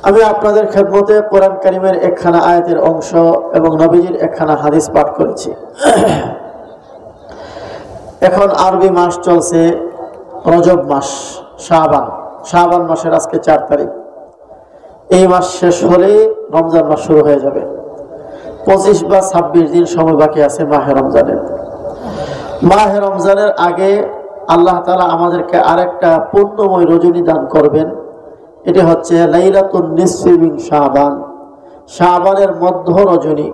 আমি আপনাদের খেদমতে কোরআন কারীমের একখানা আয়াতের অংশ এবং নবীজির একখানা হাদিস পাঠ করেছি। এখন আরবি মাস চলছে রজব মাস, শাবান মাসের আজকে 4 তারিখ। এই মাস শেষ হলে রমজান মাস শুরু হয়ে যাবে। 25 বা 26 দিন সময় বাকি আছে মাহে রমজানের। মাহে রমজানের আগে আল্লাহ তাআলা আমাদেরকে আরেকটা পূর্ণময় রজনী দান করবেন। এটি হচ্ছে লাইলাতুন নিসফি মিন শাবান, শাবানের মধ্য রজনী,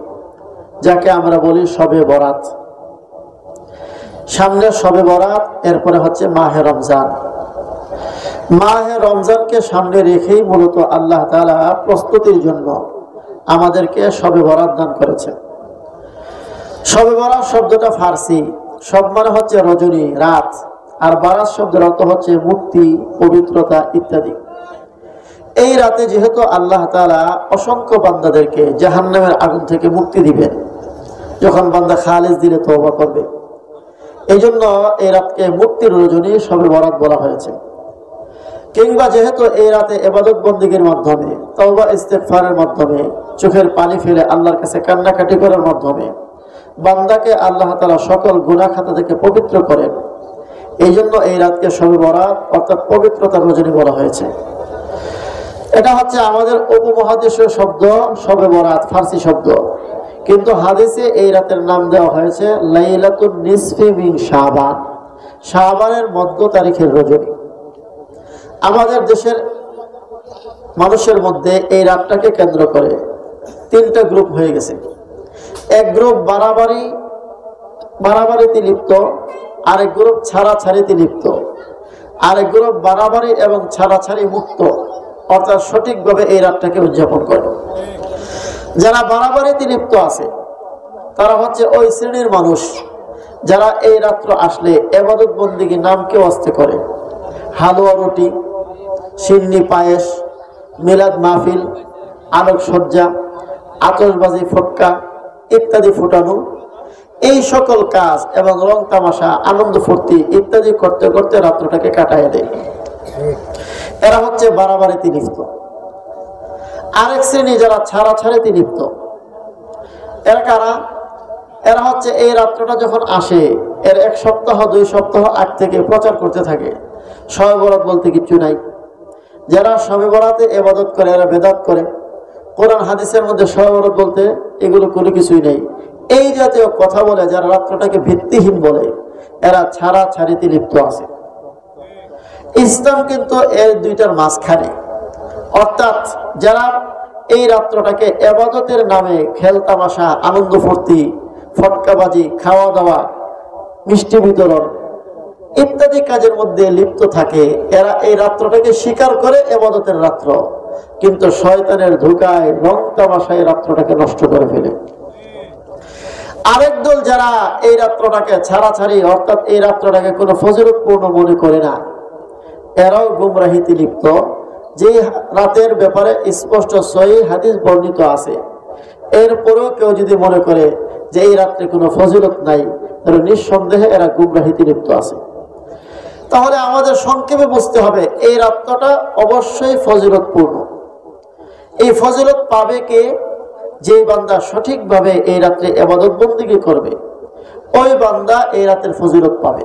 যাকে আমরা বলি শবে বরাত। সামনে শবে বরাত, এরপরে হচ্ছে মাহে রমজান। মাহে রমজানকে সামনে রেখেই মূলত আল্লাহ তাআলা প্রস্তুতির জন্য আমাদেরকে শবে বরাত দান করেছেন। শবে বরাত শব্দটা ফার্সি, শব মানে হচ্ছে রজনী, রাত, আর বারাত শব্দের অর্থ হচ্ছে মুক্তি, পবিত্রতা ইত্যাদি। এই রাতে যেহেতু আল্লাহ তাআলা অসংখ্য বান্দাদেরকে জাহান্নামের আগুন থেকে মুক্তি দিবেন, যখন বান্দা খালিস দিলে তওবা করবে, এই জন্য এই রাতকে মুক্তির রজনী শবে বরাত বলা হয়েছে। কিংবা যেহেতু এই রাতে ইবাদত বন্দেগীর মাধ্যমে, তওবা ইস্তেগফারের মাধ্যমে, চোখের পানি ফেলে আল্লাহর কাছে কান্নাকাটি করার মাধ্যমে বান্দাকে আল্লাহ তাআলা সকল গুনাহ খাতা থেকে পবিত্র করেন, এই জন্য এই রাতকে শবে বরাত অর্থাৎ পবিত্রতার রজনী বলা হয়েছে। এটা হচ্ছে আমাদের উপমহাদেশীয় শব্দ শবে বরাত, ফার্সি শব্দ, কিন্তু হাদিসে এই রাতের নাম দেওয়া হয়েছে লাইলাতুন নিসফি মিন শাবান, শাবানের মধ্য তারিখের রজনী। আমাদের দেশের মানুষের মধ্যে এই রাতটাকে কেন্দ্র করে 3টা গ্রুপ হয়ে গেছে। এক গ্রুপ বাড়াবাড়িতে লিপ্ত, আরেক গ্রুপ ছাড়াছাড়িতে লিপ্ত, আরেক গ্রুপ বাড়াবাড়ি এবং ছাড়াছাড়ি মুক্ত, অর্থাৎ সঠিকভাবে এই রাতটাকে উদযাপন করে। যারা বাড়াবাড়িতে লিপ্ত আছে তারা হচ্ছে ওই শ্রেণীর মানুষ যারা এই রাত্র আসলে ইবাদত বন্দেগী নামকে ওয়াস্তে করে হালুয়া রুটি, সিন্নি পায়েস, মিলাদ মাহফিল, আলোকসজ্জা, আতশবাজি, ফটকা ইত্যাদি ফুটানো, এই সকল কাজ এবং রং তামাশা, আনন্দ ফুর্তি ইত্যাদি করতে করতে রাত্রটাকে কাটায় দেয়। এরা হচ্ছে বাড়াবাড়িতে লিপ্ত। আরেক শ্রেণী যারা ছাড়াছাড়িতে লিপ্ত, এরা কারা? এরা হচ্ছে এই রাত্রটা যখন আসে এর 1 সপ্তাহ 2 সপ্তাহ আগ থেকে প্রচার করতে থাকে শবে বরাত বলতে কিছু নাই। যারা শবে বরাতে ইবাদত করে এরা বেদাত করে, কোরআন হাদিসের মধ্যে শবে বরাত বলতে এগুলো কোনো কিছুই নেই, এই জাতীয় কথা বলে যারা রাত্রটাকে ভিত্তিহীন বলে, এরা ছাড়াছাড়িতে লিপ্ত আছে। ইসলাম কিন্তু এর 2টার মাঝখানে, অর্থাৎ যারা এই রাত্রটাকে ইবাদতের নামে খেল তামাশা, আনন্দ ফুর্তি, ফটকাবাজি, খাওয়া দাওয়া, মিষ্টি বিতরণ ইত্যাদি কাজের মধ্যে লিপ্ত থাকে, এরা এই রাত্রটাকে স্বীকার করে ইবাদতের রাত্র, কিন্তু শয়তানের ধোঁকায় রং তামাশায় রাত্রটাকে নষ্ট করে ফেলে। আরেক দল যারা এই রাত্রটাকে ছাড়াছাড়ি, অর্থাৎ এই রাত্রটাকে কোনো ফজিলতপূর্ণ মনে করে না, এরাও গুমরাহিতে লিপ্ত। যে রাতের ব্যাপারে স্পষ্ট সহিহ হাদিস বর্ণিত আছে, এরপরেও কেউ যদি মনে করে যে এই রাত্রে কোনো ফজিলত নাই, তাহলে নিঃসন্দেহে এরা গুমরাহিতে লিপ্ত আছে। তাহলে আমাদের সংক্ষেপে বুঝতে হবে এই রাত্রটা অবশ্যই ফজিলতপূর্ণ। এই ফজিলত পাবে কে? যে বান্দা সঠিকভাবে এই রাত্রে ইবাদত বন্দেগী করবে, ওই বান্দা এই রাতের ফজিলত পাবে।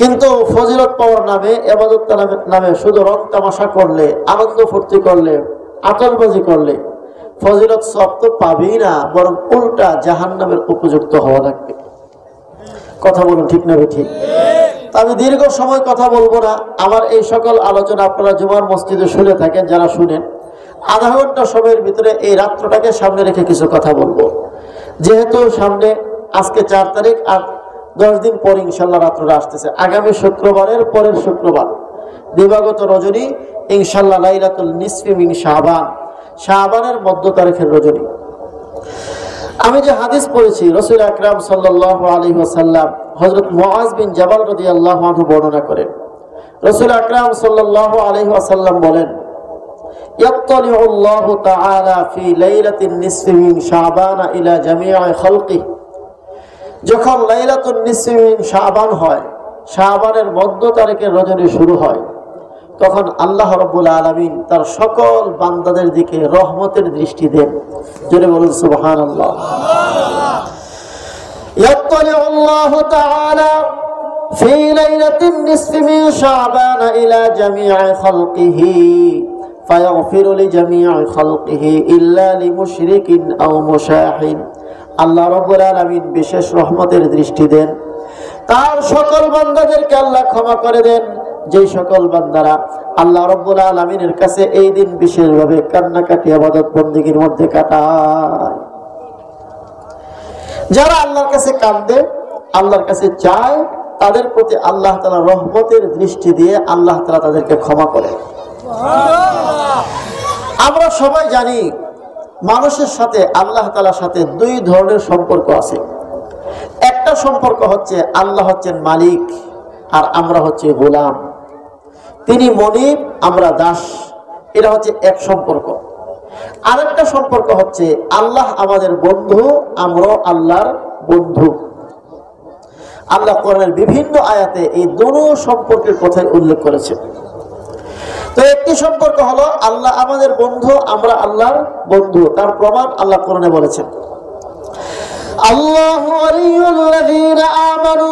কিন্তু ফজিলত পাওয়ার নামে, ইবাদত নামে শুধু রং তামাশা করলে, আনন্দ ফুর্তি করলে, আতশবাজি করলে ফজিলত সব তো পাবেই না, বরং উল্টা জাহান্নামের উপযুক্ত হওয়া লাগবে। কথা বলুন ঠিক না ঠিক? আমি দীর্ঘ সময় কথা বলবো না। আমার এই সকল আলোচনা আপনারা জুমার মসজিদে শুনে থাকেন, যারা শুনেন, আধা ঘন্টা সময়ের ভিতরে এই রাত্রটাকে সামনে রেখে কিছু কথা বলবো। যেহেতু সামনে আজকে 4 তারিখ, আর 10 দিন পর ইনশাল্লাহ রাত্রটা আসতেছে। আগামী শুক্রবারের পরের শুক্রবার দিবাগত রজনী ইনশাল্লাহ লাইলাতুল নিসফি মিন শাবান, শাবানের মধ্য তারিখের রজনী। আমি যে হাদিস পড়েছি, রাসূল আকরাম সাল্লাল্লাহু আলাইহি ওয়াসাল্লাম হযরত মুআজ বিন জাবাল রাদিয়াল্লাহু আনহু বর্ণনা করেন। রাসূল আকরাম সাল্লাল্লাহু আলাইহি ওয়াসাল্লাম বলেন, ইয়াত্তালিউ আল্লাহু তাআলা ফি লাইলাতিন নিসফি মিন শাবান ইলা জামি'i খালকিহি, যখন লাইলাতুন নিসফি মিন শাবান হয়, শাবানের মধ্য তারিখের রজনী শুরু হয়, তখন আল্লাহ রাব্বুল আলামিন তার সকল বান্দাদের দিকে রহমতের দৃষ্টি দেন। জোরে বলুন সুবহানাল্লাহ। ইয়াত্তালিউ আল্লাহু তাআলা ফি লাইলাতিন নিসফি মিন শাবান ইলা জামি'i খালকিহি ফায়াগফিরু লিজামি'i খালকিহি ইল্লা লিমুশরিকিন আও মুশাহিন। আল্লাহ রাব্বুল আলামিন বিশেষ রহমতের দৃষ্টি দেন, তার সকল বান্দাদেরকে আল্লাহ ক্ষমা করে দেন যে সকল বান্দারা আল্লাহ রাব্বুল আলামিনের কাছে এই দিন বিশেষভাবে কান্নাকাটি ইবাদত বندگির মধ্যে কাটায়। যারা আল্লাহর কাছে কাঁদে, আল্লাহর কাছে চায়, তাদের প্রতি আল্লাহ তাআলা রহমতের দৃষ্টি দিয়ে আল্লাহ তাআলা তাদেরকে ক্ষমা করেন। আমরা সবাই জানি মানুষের সাথে আল্লাহ তাআলার সাথে দুই ধরনের সম্পর্ক আছে। একটা সম্পর্ক হচ্ছে আল্লাহ হচ্ছেন মালিক আর আমরা হচ্ছে গোলাম, তিনি মনিব আমরা দাস, এটা হচ্ছে এক সম্পর্ক। আরেকটা সম্পর্ক হচ্ছে আল্লাহ আমাদের বন্ধু, আমরাও আল্লাহর বন্ধু। আল্লাহ কোরআনের বিভিন্ন আয়াতে এই দুটো সম্পর্কের কথাই উল্লেখ করেছে। তো একটি সম্পর্ক হলো আল্লাহ আমাদের বন্ধু, আমরা আল্লাহর বন্ধু, তার প্রমাণ আল্লাহ কোরআনে বলেছেন, আল্লাহু ওয়ালিয়ুল্লাযীনা আমানু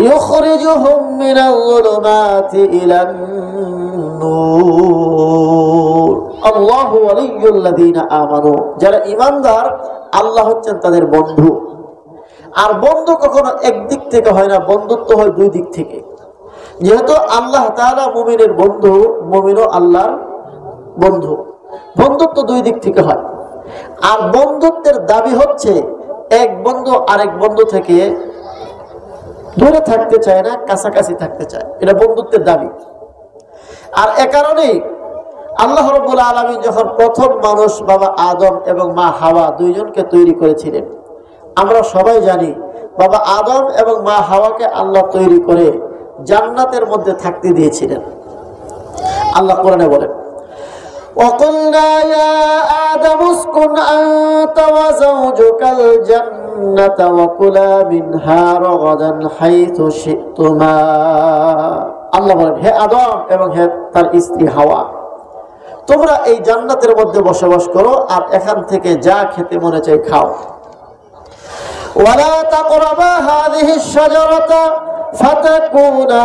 ইউখরিজুহুম মিনাল যুলুমাতি ইলান নূর। আল্লাহু ওয়ালিয়ুল্লাযীনা আমানু, যারা ঈমানদার আল্লাহ হচ্ছেন তাদের বন্ধু। আর বন্ধু কখনো একদিক থেকে হয় না, বন্ধুত্ব হয় দুই দিক থেকে। যেহেতু আল্লাহ তাআলা মুমিনের বন্ধু, মুমিনও আল্লাহর বন্ধু, বন্ধুত্ব দুই দিক থেকে হয়। আর বন্ধুত্বের দাবি হচ্ছে এক বন্ধু আরেক বন্ধু থেকে দূরে থাকতে চায় না, কাছাকাছি থাকতে চায়, এটা বন্ধুত্বের দাবি। আর এ কারণেই আল্লাহ রাব্বুল আলামিন যখন প্রথম মানুষ বাবা আদম এবং মা হাওয়া দুইজনকে তৈরি করেছিলেন, আমরা সবাই জানি বাবা আদম এবং মা হাওয়াকে আল্লাহ তৈরি করে জান্নাতের মধ্যে থাকতে দিয়েছিলেন। আল্লাহ কোরআনে বলেন, وَقُلْنَا يَا آدَمُ اسْكُنْ أَنْتَ وَزَوْجُكَ الْجَنَّةَ وَكُلَا مِنْهَا رَغَدًا حَيْثُ شِئْتُمَا। আল্লাহ বলেন, হে আদম এবং হে তার স্ত্রী হাওয়া, তোমরা এই জান্নাতের মধ্যে বসবাস করো আর এখান থেকে যা খেতে মনে চাই খাও। وَلَا تَقْرَبَا هَذِهِ الشَّجَرَةَ فَتَكُونَا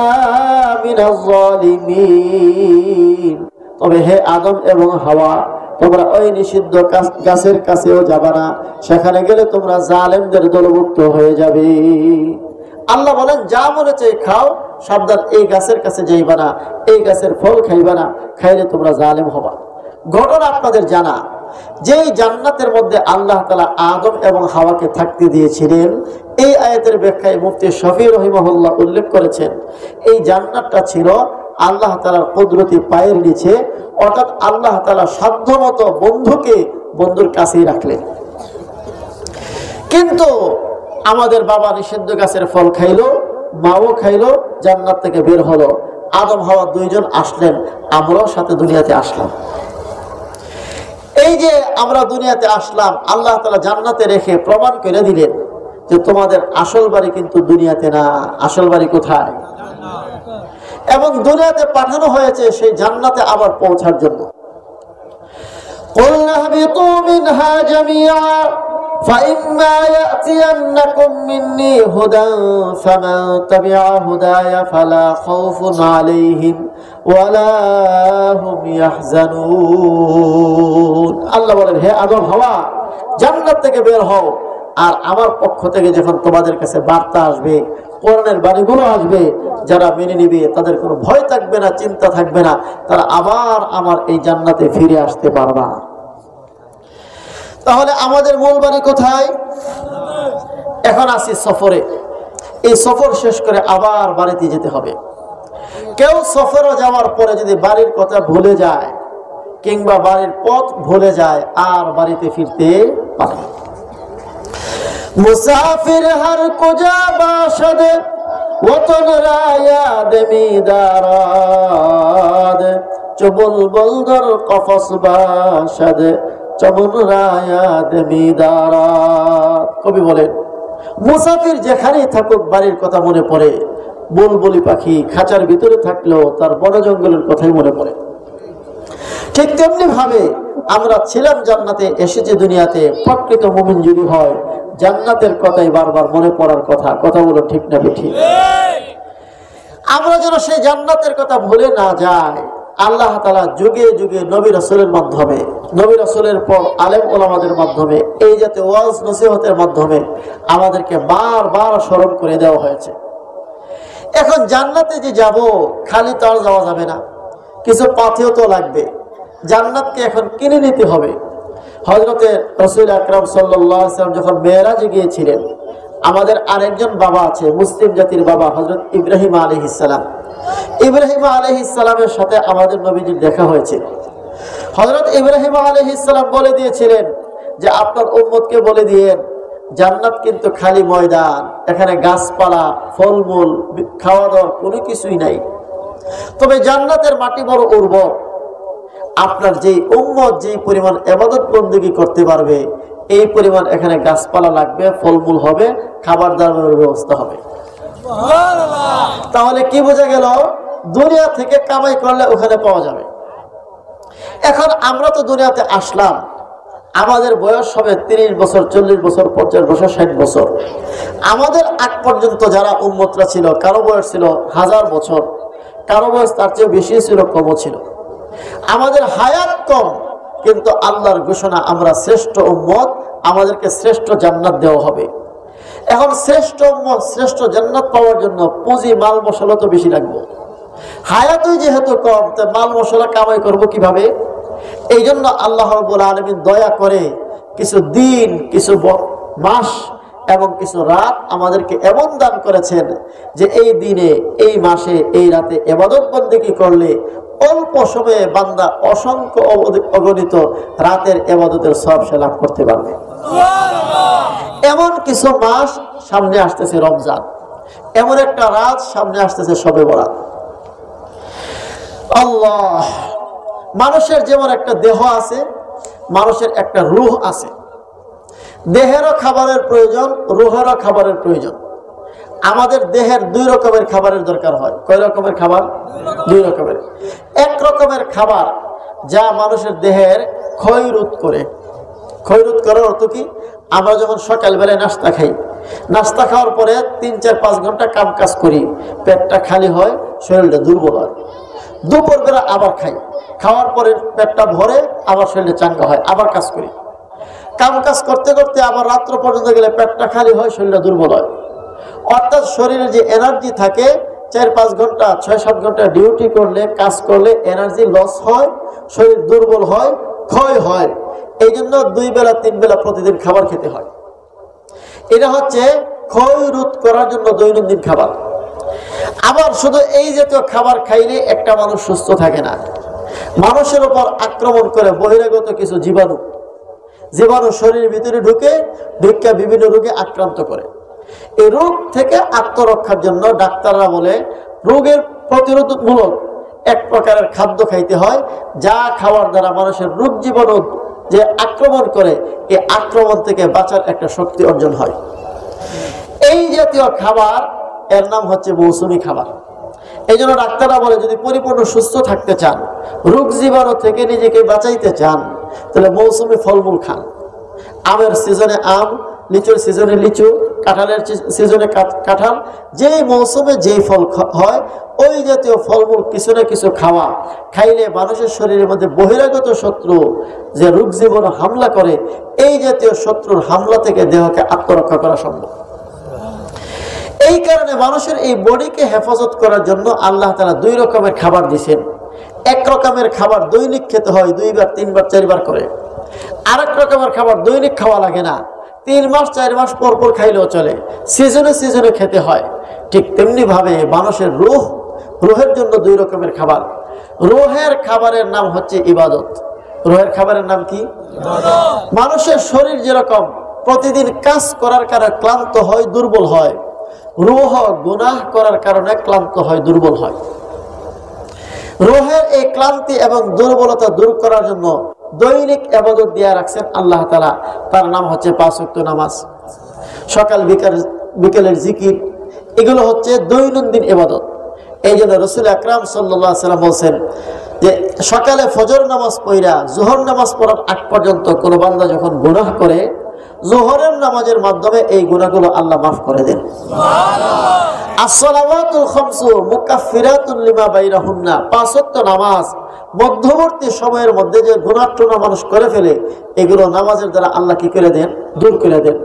مِنَ الظَّالِمِينَ। তবে হে আদম এবং হাওয়া, তোমরা ওই নিষিদ্ধ গাছের কাছেও যাবে না, সেখানে গেলে তোমরা জালেমদের দলভুক্ত হয়ে যাবে। আল্লাহ বলেন, যা মনে চাই খাও, সাবধান এই গাছের কাছে যাইবা না, এই গাছের ফল খাইবা না, খাইলে তোমরা জালেম হবা। ঘটনা আপনাদের জানা, যেই জান্নাতের মধ্যে আল্লাহ তাআলা আদম এবং হাওয়াকে থাকতে দিয়েছিলেন, এই আয়াতের ব্যাখ্যায় মুফতি শফি রহিমাহুল্লাহ উল্লেখ করেছেন, এই জান্নাতটা ছিল আল্লাহ তাআলার কুদরতি পায়ের নিচে, অর্থাৎ আল্লাহ তাআলা সাধ্যমতো বন্ধুকে বন্ধুর কাছেই রাখলেন। কিন্তু আমাদের বাবা নিষিদ্ধ গাছের ফল খাইলো, মাও খাইলো, জান্নাত থেকে বের হলো, আদম হাওয়া দুইজন আসলেন, আমরাও সাথে দুনিয়াতে আসলাম। এই যে আমরা দুনিয়াতে আসলাম, আল্লাহ তাআলা জান্নাতে রেখে প্রমাণ করে দিলেন যে তোমাদের আসল বাড়ি কিন্তু দুনিয়াতে না, আসল বাড়ি কোথায়? এবং দুনিয়াতে পাঠানো হয়েছে সেই জান্নাতে আবার পৌঁছার জন্য। قُلْنَا اهْبِطُوا مِنْهَا جَمِيعًا فَإِمَّا يَأْتِيَنَّكُم مِّنِّي هُدًى فَمَن تَبِعَ هُدَايَ فَلَا خَوْفٌ عَلَيْهِمْ وَلَا هُمْ يَحْزَنُونَ। আল্লাহ বলেন, হে আদম হাওয়া, জান্নাত থেকে বের হও, আর আমার পক্ষ থেকে যখন তোমাদের কাছে বার্তা আসবে, কোরআনের বাণীগুলো আসবে, যারা মেনে নিবে তাদের কোনো ভয় থাকবে না, চিন্তা থাকবে না, তারা আবার আমার এই জান্নাতে ফিরে আসতে পারবা। তাহলে আমাদের মূল বাড়ি কোথায়? এখন আসি সফরে। এই সফর শেষ করে আবার বাড়িতে যেতে হবে। কেউ সফরে যাওয়ার পরে যদি বাড়ির কথা ভুলে যায় কিংবা বাড়ির পথ ভুলে যায়, আর বাড়িতে ফিরতে পারে না। মুসাফির হর কুজা বাশদে ওতন রায়াদ মিদারাদ চবুল বলদর কফস বাশদ চবুল রায়াদ মিদারাদ। কবি বলেন, মুসাফির যেখানেই থাকুক বাড়ির কথা মনে পড়ে, বুলবুলি পাখি খাঁচার ভিতরে থাকলেও তার বন জঙ্গলের কথাই মনে পড়ে। ঠিক তেমনি ভাবে আমরা ছিলাম জান্নাতে, এসেছি দুনিয়াতে। প্রকৃত মুমিন যদি হয়, জান্নাতের কথাই বারবার মনে পড়ার কথা। কথা বলো ঠিক না বেঠিক? আমরা যেন সেই জান্নাতের কথা ভুলে না যাই। আল্লাহ তাআলা যুগে যুগে নবী রাসূলের মাধ্যমে, নবী রাসূলের পর আলেম ওলামাদের মাধ্যমে, এই জাতীয় ওয়াজ নসিহতের মাধ্যমে আমাদেরকে বারবার স্মরণ করে দেওয়া হয়েছে। এখন জান্নাতে যে যাব, খালি তো আর যাওয়া যাবে না, কিছু পাথেয় তো লাগবে। জান্নাতকে এখন কিনে নিতে হবে। হযরতে রাসূল আকরাম সাল্লাল্লাহু আলাইহি ওয়াসাল্লাম যখন মেরাজে গিয়েছিলেন, আমাদের আরেকজন বাবা আছে, মুসলিম জাতির বাবা, হযরত ইব্রাহিম আলাইহিস সালাম। ইব্রাহিম আলাইহিস সালামের সাথে আমাদের নবীজির দেখা হয়েছে। হযরত ইব্রাহিম আলাইহিস সালাম বলে দিয়েছিলেন যে আপনার উম্মতকে বলে দিয়েন, জান্নাত কিন্তু খালি ময়দান, এখানে গাছপালা, ফলমূল, খাওয়া দাওয়ার কোনো কিছুই নাই। তবে জান্নাতের মাটি বড় উর্বর। আপনার যেই উম্মত যেই পরিমাণ ইবাদত বন্দেগী করতে পারবে, এই পরিমাণ এখানে গাছপালা লাগবে, ফলমূল হবে, খাবার দাবারের ব্যবস্থা হবে। তাহলে কি বোঝা গেল? দুনিয়া থেকে কামাই করলে ওখানে পাওয়া যাবে। এখন আমরা তো দুনিয়াতে আসলাম, আমাদের বয়স হবে 30 বছর, 40 বছর, 50 বছর, 60 বছর। আমাদের আগ পর্যন্ত যারা উম্মতরা ছিল, কারো বয়স ছিল 1000 বছর, কারো বয়স তার চেয়ে বেশি ছিল, কমও ছিল। আমাদের হায়াত কম, কিন্তু আল্লাহর ঘোষণা আমরা শ্রেষ্ঠ উম্মত, আমাদেরকে শ্রেষ্ঠ জান্নাত দেওয়া হবে। এখন শ্রেষ্ঠ উম্মত, শ্রেষ্ঠ জান্নাত পাওয়ার জন্য পুঁজি, মাল মশলা তো বেশি লাগবে। হায়াতই যেহেতু কম, তো মাল মশলা কামাই করবো কিভাবে? এই জন্য আল্লাহ রাব্বুল আলামিন দয়া করে কিছু দিন, কিছু মাস এবং কিছু রাত আমাদেরকে এমন দান করেছেন যে এই দিনে, এই মাসে, এই রাতে ইবাদত বন্দেগী করলে অল্প সময়ে বান্দা অসংখ্য অগণিত রাতের ইবাদতের সওয়াব সে লাভ করতে পারবে। এমন কিছু মাস সামনে আসতেছে রমজান, এমন একটা রাত সামনে আসতেছে শবে বরাত। আল্লাহ, মানুষের যেমন একটা দেহ আছে, মানুষের একটা রূহ আছে। দেহেরও খাবারের প্রয়োজন, রূহেরও খাবারের প্রয়োজন। আমাদের দেহের 2 রকমের খাবারের দরকার হয়। কয় রকমের খাবার? 2 রকমের। এক রকমের খাবার যা মানুষের দেহের ক্ষয় রোধ করে। ক্ষয় রোধ করার অর্থ কি? আমরা যখন সকালবেলায় নাস্তা খাই, নাস্তা খাওয়ার পরে 3-4-5 ঘন্টা কাম কাজ করি, পেটটা খালি হয়, শরীরটা দুর্বল হয়। দুপুরবেলা আবার খাই, খাওয়ার পরে পেটটা ভরে, আবার শরীরটা চাঙ্গা হয়, আবার কাজ করি। কাম কাজ করতে করতে আবার রাত্র পর্যন্ত গেলে পেটটা খালি হয়, শরীরটা দুর্বল হয়। অর্থাৎ শরীরে যে এনার্জি থাকে, 4-5 ঘন্টা, 6-7 ঘন্টা ডিউটি করলে, কাজ করলে এনার্জি লস হয়, শরীর দুর্বল হয়, ক্ষয় হয়। এই জন্য 2 বেলা 3 বেলা প্রতিদিন খাবার খেতে হয়। এটা হচ্ছে ক্ষয় রোধ করার জন্য দৈনন্দিন খাবার। আবার শুধু এই জাতীয় খাবার খাইলে একটা মানুষ সুস্থ থাকে না। মানুষের উপর আক্রমণ করে বহিরাগত কিছু জীবাণু, জীবাণু শরীরের ভিতরে ঢুকে বিভিন্ন রোগে আক্রান্ত করে। এই রোগ থেকে আত্মরক্ষার জন্য ডাক্তাররা বলে রোগের প্রতিরোধমূলক এক প্রকারের খাদ্য খাইতে হয়, যা খাওয়ার দ্বারা মানুষের রোগ জীবাণু যে আক্রমণ করে, এই আক্রমণ থেকে বাঁচার একটা শক্তি অর্জন হয়। এই জাতীয় খাবার এর নাম হচ্ছে মৌসুমী খাবার। এই জন্য ডাক্তাররা বলে যদি পরিপূর্ণ সুস্থ থাকতে চান, রোগ জীবাণু থেকে নিজেকে বাঁচাইতে চান, তাহলে মৌসুমী ফলমূল খান। আমের সিজনে আম, লিচুর সিজনে লিচু, কাঁঠালের সিজনে কাঁঠাল, যেই মৌসুমে যেই ফল হয়, ওই জাতীয় ফলমূল কিছু না কিছু খাওয়া। খাইলে মানুষের শরীরের মধ্যে বহিরাগত শত্রু যে রোগ জীবাণু হামলা করে, এই জাতীয় শত্রুর হামলা থেকে দেহকে আত্মরক্ষা করা সম্ভব। এই কারণে মানুষের এই বডিকে হেফাজত করার জন্য আল্লাহ তাআলা 2 রকমের খাবার দিয়েছেন। এক রকমের খাবার দৈনিক খেতে হয়, 2 বার 3 বার 4 বার করে। আরেক রকমের খাবার দৈনিক খাওয়া লাগে না, 3 মাস 4 মাস পর পর খাইলেও চলে, সিজনে সিজনে খেতে হয়। ঠিক তেমনি ভাবে মানুষের রূহের জন্য 2 রকমের খাবার। রূহের খাবারের নাম হচ্ছে ইবাদত। রূহের খাবারের নাম কি? ইবাদত। মানুষের শরীর যেরকম প্রতিদিন কাজ করার কারণে ক্লান্ত হয়, দুর্বল হয়, রূহ গুনাহ করার কারণে ক্লান্ত হয়, দুর্বল হয়। রূহের এই ক্লান্তি এবং দুর্বলতা দূর করার জন্য দৈনিক ইবাদত দিয়ে রাখছেন আল্লাহ তাআলা। তার নাম হচ্ছে 5 ওয়াক্ত নামাজ, সকাল বিকেলের জিকির, এগুলো হচ্ছে দৈনন্দিন ইবাদত। এই জন্য রাসূল আকরাম সাল্লাল্লাহু আলাইহি ওয়াসাল্লাম বলেন যে সকালে ফজর নামাজ পড়া যোহর নামাজ পড়ার আগ পর্যন্ত কোনো বান্দা যখন গুনাহ করে, যোহরের নামাজের মাধ্যমে এই গুনাহগুলো আল্লাহ মাফ করে দেন। সুবহানাল্লাহ। as-salawatul khamsu mukaffiratun lima bainahunna, পাঁচ ওয়াক্ত নামাজ মধ্যবর্তী সময়ের মধ্যে যে গুনাহটনা মানুষ করে ফেলে, এগুলো নামাজের দ্বারা আল্লাহ কি করে দেন? দূর করে দেন।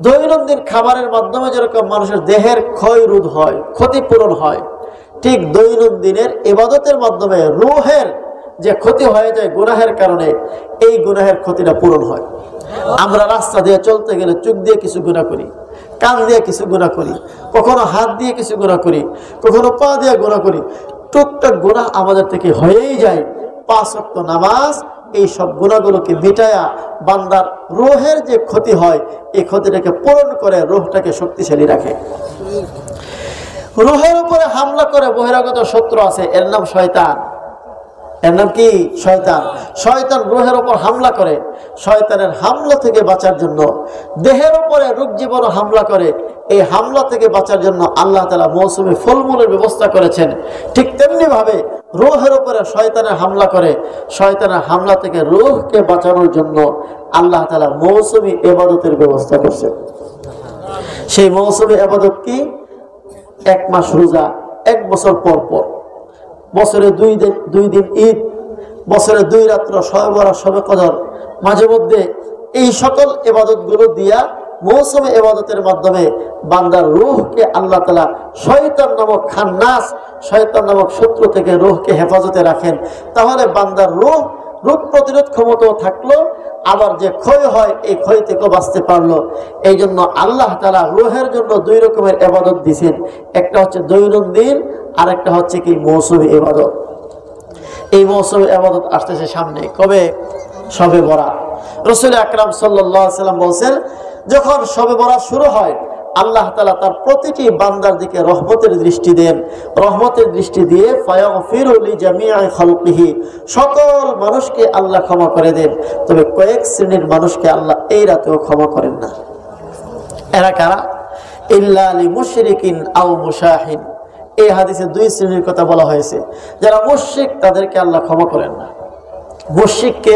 দৈনন্দিন খাবারের মাধ্যমে যেরকম মানুষের দেহের ক্ষয় রোধ হয়, ক্ষতিপূরণ হয়, ঠিক দৈনন্দিনের ইবাদতের মাধ্যমে রূহের যে ক্ষতি হয়ে যায় গুনাহের কারণে, এই গুনাহের ক্ষতিটা পূরণ হয়। আমরা রাস্তা দিয়ে চলতে গেলে চোখ দিয়ে কিছু গুনাহ করি, কান দিয়ে কিছু গুনাহ করি, কখনো হাত দিয়ে কিছু গুনাহ করি, কখনো পা দিয়ে গুনাহ করি, টুকটাক গুনাহ আমাদের থেকে হয়েই যায়। পাঁচ ওয়াক্ত নামাজ এই সব গুনাহগুলোকে মিটায়া বান্দার রূহের যে ক্ষতি হয় এই ক্ষতিটাকে পূরণ করে, রূহটাকে শক্তিশালী রাখে। রূহের উপরে হামলা করে বহিরাগত শত্রু আছে, এর নাম শয়তান। এর নাম কি? শয়তান। শয়তান রূহের উপর হামলা করে। শয়তানের হামলা থেকে বাঁচার জন্য দেহের উপরে রোগ জীবাণু হামলা করে, এই হামলা থেকে বাঁচার জন্য আল্লাহ তাআলা মৌসুমী ফলমূলের ব্যবস্থা করেছেন। ঠিক তেমনি ভাবে রূহের উপরে শয়তানের হামলা করে, শয়তানের হামলা থেকে রূহকে বাঁচানোর জন্য আল্লাহ তাআলা মৌসুমী ইবাদতের ব্যবস্থা করেছেন। সেই মৌসুমী ইবাদত কি? এক মাস রোজা, এক বছর পর পর, বছরে দুই দিন ঈদ, বছরে 2 রাত্র শবে বরাত, শবে কদর, মাঝে মধ্যে এই সকল ইবাদতগুলো দিয়া মৌসুমী ইবাদতের মাধ্যমে বান্দার রূহকে আল্লাহ তাআলা শয়তান নামক খান্নাস, শয়তান নামক শত্রু থেকে রূহকে হেফাজতে রাখেন। তাহলে বান্দার রূহ রোগ প্রতিরোধ ক্ষমতাও থাকলো, আবার যে ক্ষয় হয় এই ক্ষয় থেকে বাঁচতে পারলো। এই জন্য আল্লাহ তাআলা রূহের জন্য 2 রকমের ইবাদত দিয়েছেন, একটা হচ্ছে দৈনন্দিন, আর একটা হচ্ছে কি মৌসুমী ইবাদত। এই মৌসুমী ইবাদত আসতেছে সামনে, কবে? শবে বরাত। রাসূল আকরাম সাল্লাল্লাহু আলাইহি ওয়াসাল্লাম বলেন, যখন শবে বরাত শুরু হয় আল্লাহ তাআলা তার প্রতিটি বান্দার দিকে রহমতের দৃষ্টি দেন। রহমতের দৃষ্টি দিয়ে ফায়াগফিরু লিজামিআ খালকিহি, সকল মানুষকে আল্লাহ ক্ষমা করে দেন। তবে কয়েক শ্রেণীর মানুষকে আল্লাহ এই রাতেও ক্ষমা করেন না। এরা কারা? ইল্লা লিমুশরিকিন আও মুশাহিন। এই হাদিসে 2 শ্রেণীর কথা বলা হয়েছে। যারা মুশরিক তাদেরকে আল্লাহ ক্ষমা করেন না। মুশরিককে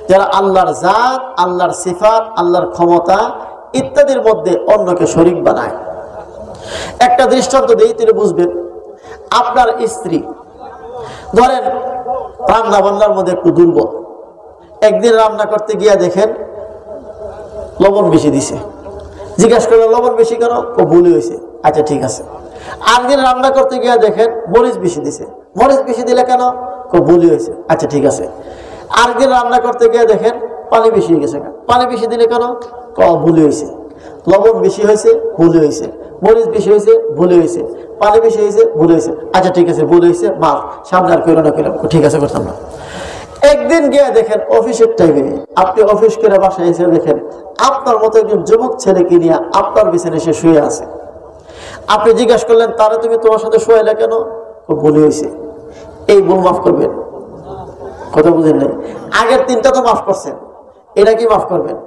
যারা আল্লাহর জাত, আল্লাহর সিফাত, আল্লাহর ক্ষমতা ইত্যাদির মধ্যে অন্যকে শরীক বানায়। একটা দৃষ্টান্ত দিয়ে তিনি বুঝবেন। আপনার স্ত্রী ধরেন রান্না বান্নার মধ্যে একটু দুর্বল, একদিন রান্না করতে গিয়া দেখেন লবণ বেশি দিছে। জিজ্ঞাসা করলেন লবণ বেশি কেন? ও ভুল হয়েছে, আচ্ছা ঠিক আছে। আরেকদিন রান্না করতে গিয়া দেখেন মরিচ বেশি দিছে। মরিচ বেশি দিলে কেন? ও ভুল হয়েছে, আচ্ছা ঠিক আছে। আরেকদিন রান্না করতে গিয়ে দেখেন পানি বেশি হয়ে গেছে। পানি বেশি দিলে কেন? ভুল হয়েছে। লবণ বেশি হয়েছে, ভুল হয়েছে। মরিচ বেশি হয়েছে, ভুল হয়েছে। পানি বেশি হয়েছে, ভুল হয়েছে, আচ্ছা ঠিক আছে, ভুল হয়েছে, মাফ, সামনে আর কইল না, কইলাম ঠিক আছে, করতাম না। একদিন গিয়ে দেখেন অফিসের টাইমে আপনি অফিস করে বাসায় এসে দেখেন আপনার মতো একজন যুবক ছেলেকে নিয়ে আপনার বিছানায় সে শুয়ে আছে। আপনি জিজ্ঞাসা করলেন তারা তুমি তোমার সাথে শুয়াইলে কেন? ভুল হয়েছে। এই ভুল মাফ করবেন? কথা বুঝেন নাই? আগের 3টা তো মাফ করছেন, এটা কি মাফ করবেন?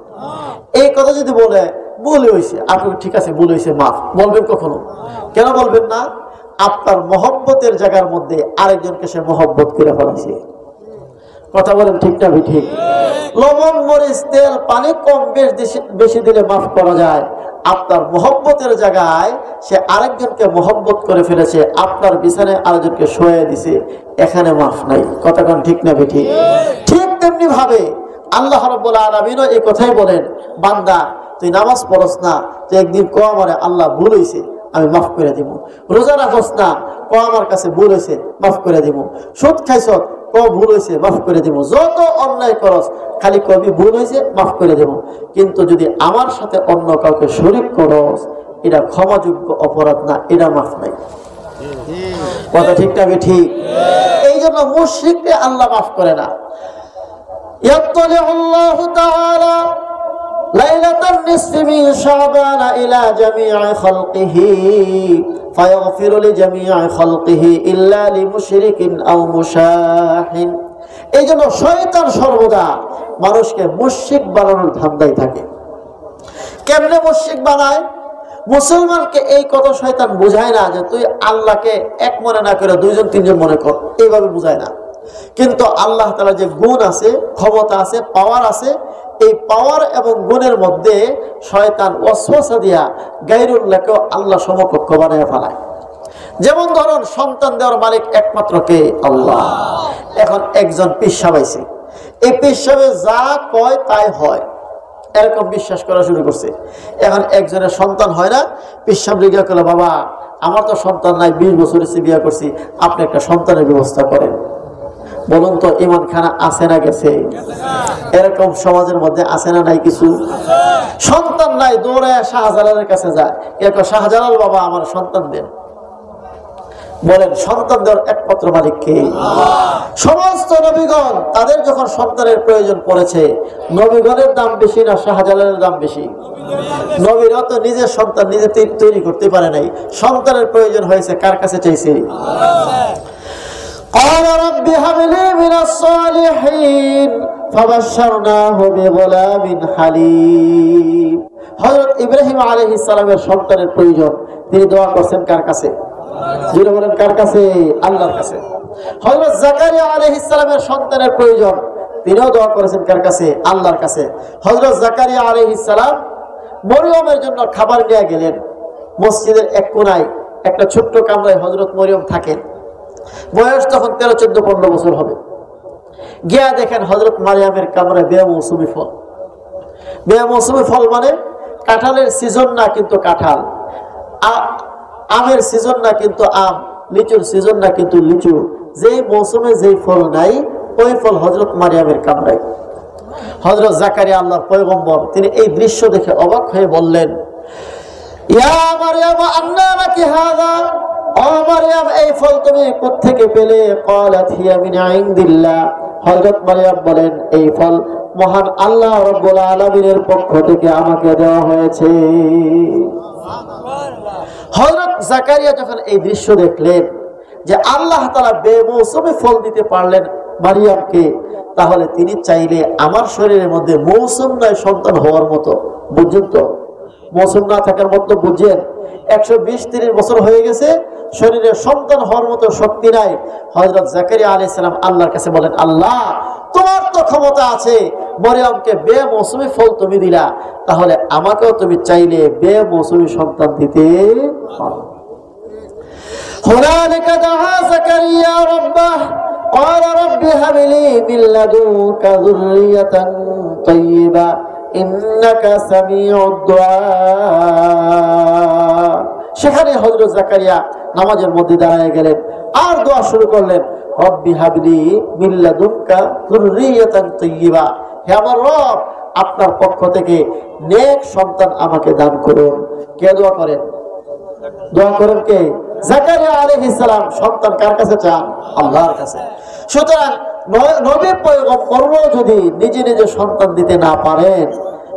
এই কথা যদি বলে ভুল হয়েছে, আপনি ঠিক আছে ভুল হয়েছে, মাফ বলবেন কখনো? কেন বলবেন না? আপনার মহব্বতের জায়গার মধ্যে আরেকজনকে সে মহব্বত করে ফেলাইছে। কথা বলেন ঠিক না ঠিক? লবণ, মরিচ, তেল, পানি কম বেশি দিলে মাফ করা যায়। আপনার মহব্বতের জায়গায় সে আরেকজনকে মহব্বত করে ফেলেছে, আপনার বিছানায় আরেকজনকে শোয়া দিছে, এখানে মাফ নাই। কথা কোন ঠিক না ঠিক? ঠিক তেমনি ভাবে আল্লাহ রাব্বুল আলামিনও এই কথাই বলেন, বান্দা তুই নামাজ পড়স না, তুই একদিন কো আমারে আল্লাহ ভুল হয়েছে, আমি মাফ করে দিব। রোজা রাখস না, কো আমার কাছে ভুল হয়েছে, মাফ করে দিব। সুদ খাইছ, কো ভুল হয়েছে, মাফ করে দিব। যত অন্যায় করস খালি কবি ভুল হয়েছে, মাফ করে দেব। কিন্তু যদি আমার সাথে অন্য কাউকে শরীক করস, এটা ক্ষমাযোগ্য অপরাধ না, এটা মাফ নাই। কথা ঠিক না ঠিক? এই জন্য মুশরিককে আল্লাহ মাফ করে না। ইয়াত্তালিউল্লাহু তাআলা লাইলাতান নিসফি মিন শাবান ইলা জামি'i খালকিহি ফায়াগফিরু লিজামি'i খালকিহি ইল্লা লিমুশরিকিন আও মুশাহিন। এই জন্য শয়তান সর্বদা মানুষকে মুশরিক বানানোর ধান্দায় থাকে। কেমনে মুশরিক বানায়? মুসলমানকে এই কথা শয়তান বুঝায় না যে তুই আল্লাহকে এক মনে না করে দুইজন তিনজন মনে কর, এইভাবে বুঝায় না। কিন্তু আল্লাহ তাআলা যে গুণ আছে, ক্ষমতা আছে, পাওয়ার আছে, এই পাওয়ার এবং গুণের মধ্যে শয়তান ওয়াসওয়াসা দিয়া গায়রুল্লাহকে আল্লাহ সমকক্ষ বানায় ফেলায়। যেমন ধরুন, সন্তান দেওয়ার মালিক একমাত্র কে? আল্লাহ। এখন একজন পেশা পাইছে, এই পেশাবে যা কয় তাই হয়, এরকম বিশ্বাস করা শুরু করছে। এখন একজনের সন্তান হয় না, পেশাব জিজ্ঞাসা করলো, বাবা আমার তো সন্তান নাই, 20 বছর এসে বিয়ে করছি, আপনি একটা সন্তানের ব্যবস্থা করেন। বলুন তো ইমান খানা আছে না গেছে? এরকম সমাজের মধ্যে আছে না নাই? কিছু সন্তান নাই, দৌড়ায় শাহজালালের কাছে যায়, শাহজালাল বাবা আমার সন্তান দেন। বলেন সন্তান দেওয়ার একমাত্র মালিক কে? সমস্ত নবীগণ তাদের যখন সন্তানের প্রয়োজন পড়েছে, নবীগণের দাম বেশি না শাহজালালের দাম বেশি? নবীরা তো নিজের সন্তান নিজে তৈরি করতে পারে নাই, সন্তানের প্রয়োজন হয়েছে কার কাছে চাইছে? قال رب هب لي من الصالحين فبشرناه بغلام حليم। হযরত ইব্রাহিম আলাইহিস সালামের সন্তানের প্রয়োজন, তিনি দোয়া করছেন কার কাছে? যিনি বলেন কার কাছে? আল্লাহর কাছে। হযরত জাকারিয়া আলাইহিস সালামের সন্তানের প্রয়োজন, তিনিও দোয়া করেছেন কার কাছে? আল্লাহর কাছে। হযরত জাকারিয়া আলাইহিস সালাম মরিয়মের জন্য খাবার নিয়ে গেলেন। মসজিদের এক কোণায় একটা ছোট্ট কামরায় হযরত মরিয়ম থাকেন। বয়স তখন 13, 14, 15 বছর হবে। গিয়া দেখেন হযরত মারিয়ামের কামরায় বেমৌসুমি ফল। বেমৌসুমি ফল মানে কাঁঠালের সিজন না কিন্তু কাঁঠাল, আমের সিজন না কিন্তু আম, লিচুর সিজন না কিন্তু লিচু, যেই মৌসুমে যেই ফল নাই ওই ফল হযরত মারিয়ামের কামরায়। হযরত জাকারিয়া আল্লাহর পয়গম্বর, তিনি এই দৃশ্য দেখে অবাক হয়ে বললেন, ইয়া মারিয়াম আন্না লাকি হাযা, ও মারিয়াম এই ফল তুমি কোত্থেকে পেলে? ক্বালাত হিয়া মিন ইনদিল্লাহ। হযরত মারিয়াম বলেন, এই ফল মহান আল্লাহ রাব্বুল আলামিনের পক্ষ থেকে আমাকে দেওয়া হয়েছে। হযরত জাকারিয়া যখন এই দৃশ্য দেখলেন যে আল্লাহ তাআলা বেমৌসুমে ফল দিতে পারলেন মারিয়ামকে, তাহলে তিনি চাইলে আমার শরীরের মধ্যে মৌসুম নয় সন্তান হওয়ার মতো, বুঝছেন তো? মৌসুম না থাকার মতো বুঝছেন? 120-30 বছর হয়ে গেছে, শরীরে সন্তান হওয়ার মতো শক্তি নাই। হযরত জাকারিয়া আলাইহিস সালাম আল্লাহর কাছে বলেন, আল্লাহ তোমার তো ক্ষমতা আছে, মরিয়মকে বেমৌসুমি ফল তুমি দিলা, তাহলে আমাকেও তুমি চাইলে বেমৌসুমি সন্তান দিতে পারো। হুনালিকা দাআ জাকারিয়া রাব্বাহ قال رب هب لي من لدنك ذرية طيبة إنك سميع الدعاء। সেখানে হযরত জাকারিয়া নামাজের মধ্যে দাঁড়ায় গেলেন আর দোয়া শুরু করলেন, রব্বি হাবলি মিন লাদুনকা যুররিয়াতান তাইয়্যিবা, হে আমার রব আপনার পক্ষ থেকে নেক সন্তান আমাকে দান করুন। কে দোয়া করেন? দোয়া করেন কে? জাকারিয়া আলাইহিস সালাম। সন্তান কার কাছে চান? আল্লাহর কাছে। সুতরাং নবী পয়গম্বরও যদি নিজে নিজে সন্তান দিতে না পারেন,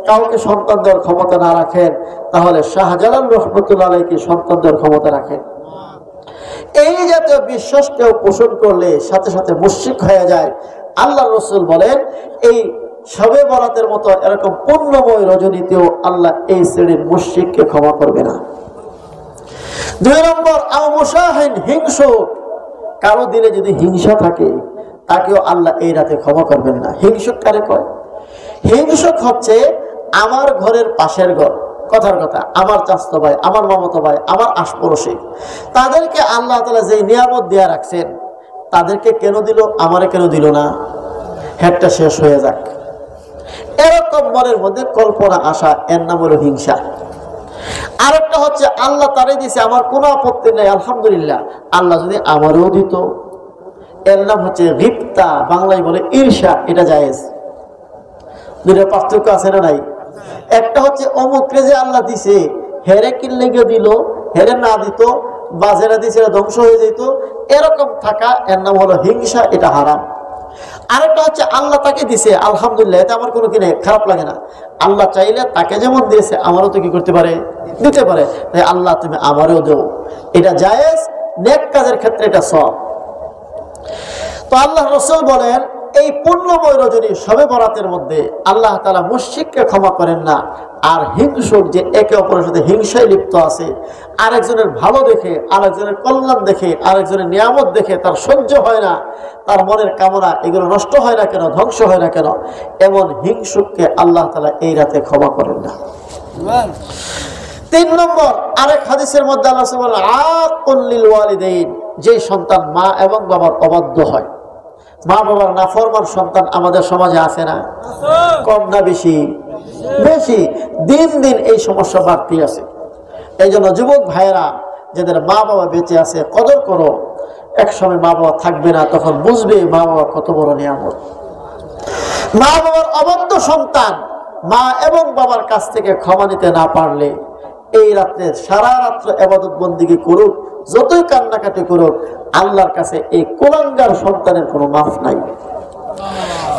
কাউকে সন্তান দেওয়ার ক্ষমতা না রাখেন, তাহলে শাহজালাল রাহমাতুল্লাহ আলাইহি সন্তান দেওয়ার ক্ষমতা রাখেন। এই জাতীয় বিশ্বাস কেউ পোষণ করলে সাথে সাথে মুশরিক হয়ে যায়। আল্লাহ রাসূল বলেন, এই শবে বরাতের মতো এরকম পূর্ণময় রজনীতেও আল্লাহ এই শ্রেণীর মুশরিককে ক্ষমা করবে না। 2 নম্বর, আও মুশাহিন, হিংসুক। কারো দিলে যদি হিংসা থাকে তাকেও আল্লাহ এই রাতে ক্ষমা করবেন না। হিংসুক কারে কয়? হিংসুক হচ্ছে আমার ঘরের পাশের ঘর, কথার কথা আমার চাচতো ভাই, আমার মামাতো ভাই, আমার আশপাশে, তাদেরকে আল্লাহ তাআলা যে নিয়ামত দেয়া রাখছেন, তাদেরকে কেন দিল, আমারে কেন দিল না, হেডটা শেষ হয়ে যাক, এরকম মনের মধ্যে কল্পনা আসা, এর নাম হলো হিংসা। আরেকটা হচ্ছে আল্লাহ তারে দিছে, আমার কোনো আপত্তি নেই, আলহামদুলিল্লাহ, আল্লাহ যদি আমারও দিত, এর নাম হচ্ছে গিবতা, বাংলায় বলে ঈর্ষা। এটা জায়েজ। দুটো পার্থক্য আছে না নাই? একটা হচ্ছে অমুকরে যে আল্লাহ দিছে, হেরে কিনলে গিয়ে দিল, হেরে না দিত বা যেটা দিছে ধ্বংস হয়ে যেত, এরকম থাকা, এর নাম হলো হিংসা, এটা হারাম। আরেকটা হচ্ছে আল্লাহ তাকে দিছে, আলহামদুলিল্লাহ, এতে আমার কোনো কিনে খারাপ লাগে না। আল্লাহ চাইলে তাকে যেমন দিয়েছে আমারও তো কি করতে পারে, দিতে পারে। তাই আল্লাহ তুমি আমারও দেও, এটা জায়েজ, নেক কাজের ক্ষেত্রে এটা সওয়াব। তো আল্লাহ রাসূল বলেন, এই পুণ্যময় রজনী শবে বরাতের মধ্যে আল্লাহ তাআলা মুশরিককে ক্ষমা করেন না। আর হিংসুক যে একে অপরের সাথে হিংসায় লিপ্ত আছে, আরেকজনের ভালো দেখে, আরেকজনের কল্যাণ দেখে, আরেকজনের নিয়ামত দেখে তার সহ্য হয় না, তার মনের কামনা এগুলো নষ্ট হয় না কেন, ধ্বংস হয় না কেন, এমন হিংসুককে আল্লাহ তাআলা এই রাতে ক্ষমা করেন না। 3 নম্বর আরেক হাদিসের মধ্যে আল্লাহ বলেন আকুল লিল ওয়ালিদাইন, যে সন্তান মা এবং বাবার অবাধ্য হয়। মা বাবার নাফরমান সন্তান আমাদের সমাজে আছে না? কম না বেশি? বেশি। দিন দিন এই সমস্যা বাড়তি আছে। এই জন্য যুবক ভাইয়েরা, যাদের মা বাবা বেঁচে আছে, কদর করো। এক সময় মা বাবা থাকবে না, তখন বুঝবে মা বাবা কত বড় নিয়ামত। মা বাবার অবাধ্য সন্তান মা এবং বাবার কাছ থেকে ক্ষমা নিতে না পারলে এই রাত্রে সারা রাত্র ইবাদত বন্দেগী করুক, যতই কান্নাকাটি করুক, আল্লাহর কাছে এই কুলাঙ্গার সন্তানের কোনো মাফ নাই।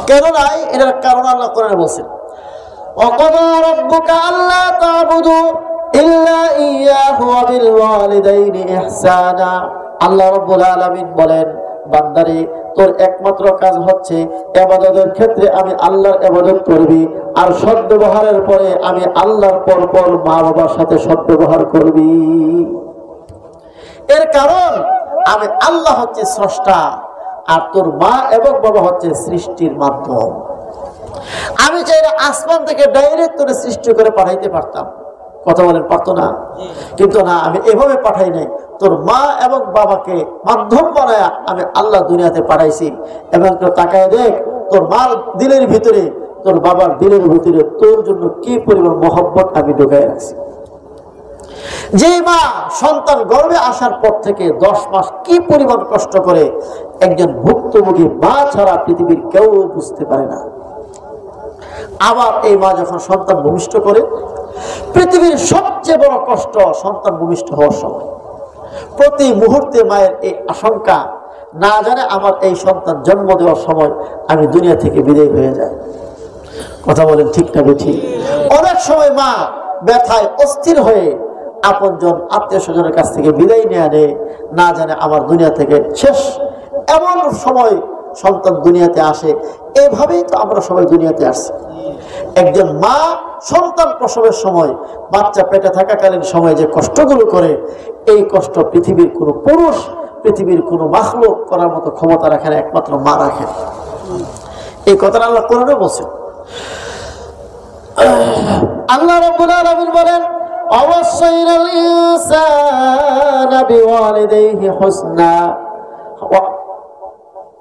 কেন নাই? এটার কারণ আল্লাহ কোরআনে বলছেন, ওয়াকাদা রাব্বুকা আল্লা তা'বুদু ইল্লা ইয়্যাহু ওয়া বিল ওয়ালিদাইনি ইহসানা। আল্লাহ রাব্বুল আলামিন বলেন, বান্দারে তোর একমাত্র কাজ হচ্ছে ইবাদতের ক্ষেত্রে আমি আল্লাহর ইবাদত করবি, আর সদ্ব্যবহারের পরে আমি আল্লাহর পর মা বাবার সাথে সদ্ব্যবহার করবি। এর কারণ আমি আল্লাহ হচ্ছে স্রষ্টা, আর তোর মা এবং বাবা হচ্ছে সৃষ্টির মাধ্যম। আমি চাইলে আসমান থেকে ডাইরেক্ট তোরে সৃষ্টি করে পাঠাইতে পারতাম, কথা বলেন, পারতো না? কিন্তু না, আমি এভাবে পাঠাই নাই। তোর মা এবং বাবাকে মাধ্যম বানায় আমি আল্লাহ দুনিয়াতে পাঠাইছি। এবং তোর তাকায় দেখ, তোর মার দিলের ভিতরে, তোর বাবার দিলের ভিতরে তোর জন্য কি পরিমাণ মহব্বত আমি ঢুকাই রাখছি। যে মা সন্তান গর্ভে আসার পর থেকে 10 মাস কি পরিমাণ কষ্ট করে, একজন ভুক্তভোগী মা ছাড়া পৃথিবীর কেউ বুঝতে পারে না। আবার এই মা যখন সন্তান ভূমিষ্ঠ করে, পৃথিবীর সবচেয়ে বড় কষ্ট সন্তান ভূমিষ্ঠ হওয়ার সময়। প্রতি মুহূর্তে মায়ের এই আশঙ্কা, না জানে আমার এই সন্তান জন্ম দেওয়ার সময় আমি দুনিয়া থেকে বিদায় হয়ে যায়। কথা বলেন ঠিক না বেঠিক? অনেক সময় মা ব্যথায় অস্থির হয়ে আপনজন আত্মীয় স্বজনের কাছ থেকে বিদায় নিয়ে আনে, না জানে আমার দুনিয়া থেকে শেষ। এমন সময় সন্তান দুনিয়াতে আসে। এভাবেই তো আমরা সবাই দুনিয়াতে আসছি। একজন মা সন্তান প্রসবের সময়, বাচ্চা পেটে থাকাকালীন সময় যে কষ্টগুলো করে, এই কষ্ট পৃথিবীর কোনো পুরুষ, পৃথিবীর কোনো মাখলুক করার মতো ক্ষমতা রাখে না, একমাত্র মা রাখে। এই কথাটা আল্লাহ কোরআনে বলেন। আল্লাহ রাব্বুল আলামিন বলেন, ওয়াসাইনাল ইনসানা বিওয়ালিদাইহি হুসনা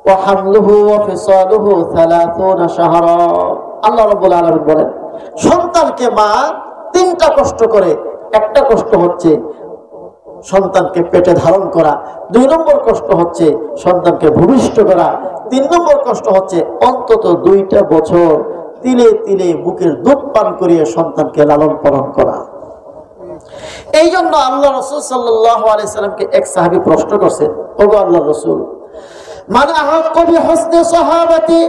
ওয়া হামলুহু ওয়া ফিসালুহু 30 শাহরা। আল্লাহ রাব্বুল আলামিন বলেন, সন্তানকে মা 3টা কষ্ট করে। একটা কষ্ট হচ্ছে সন্তানকে পেটে ধারণ করা, 2 নম্বর কষ্ট হচ্ছে সন্তানকে ভূমিষ্ঠ করা, 3 নম্বর কষ্ট হচ্ছে অন্তত 2টা বছর তিলে তিলে বুকের দুধ পান করিয়ে সন্তানকে লালন পালন করা। এই জন্য আল্লাহ রাসূল সাল্লাল্লাহু আলাইহি সাল্লামকে এক সাহাবী প্রশ্ন করছেন, ওগো আল্লাহর রাসূল, মান আহাক্কু বিহুসনি সাহাবাতি,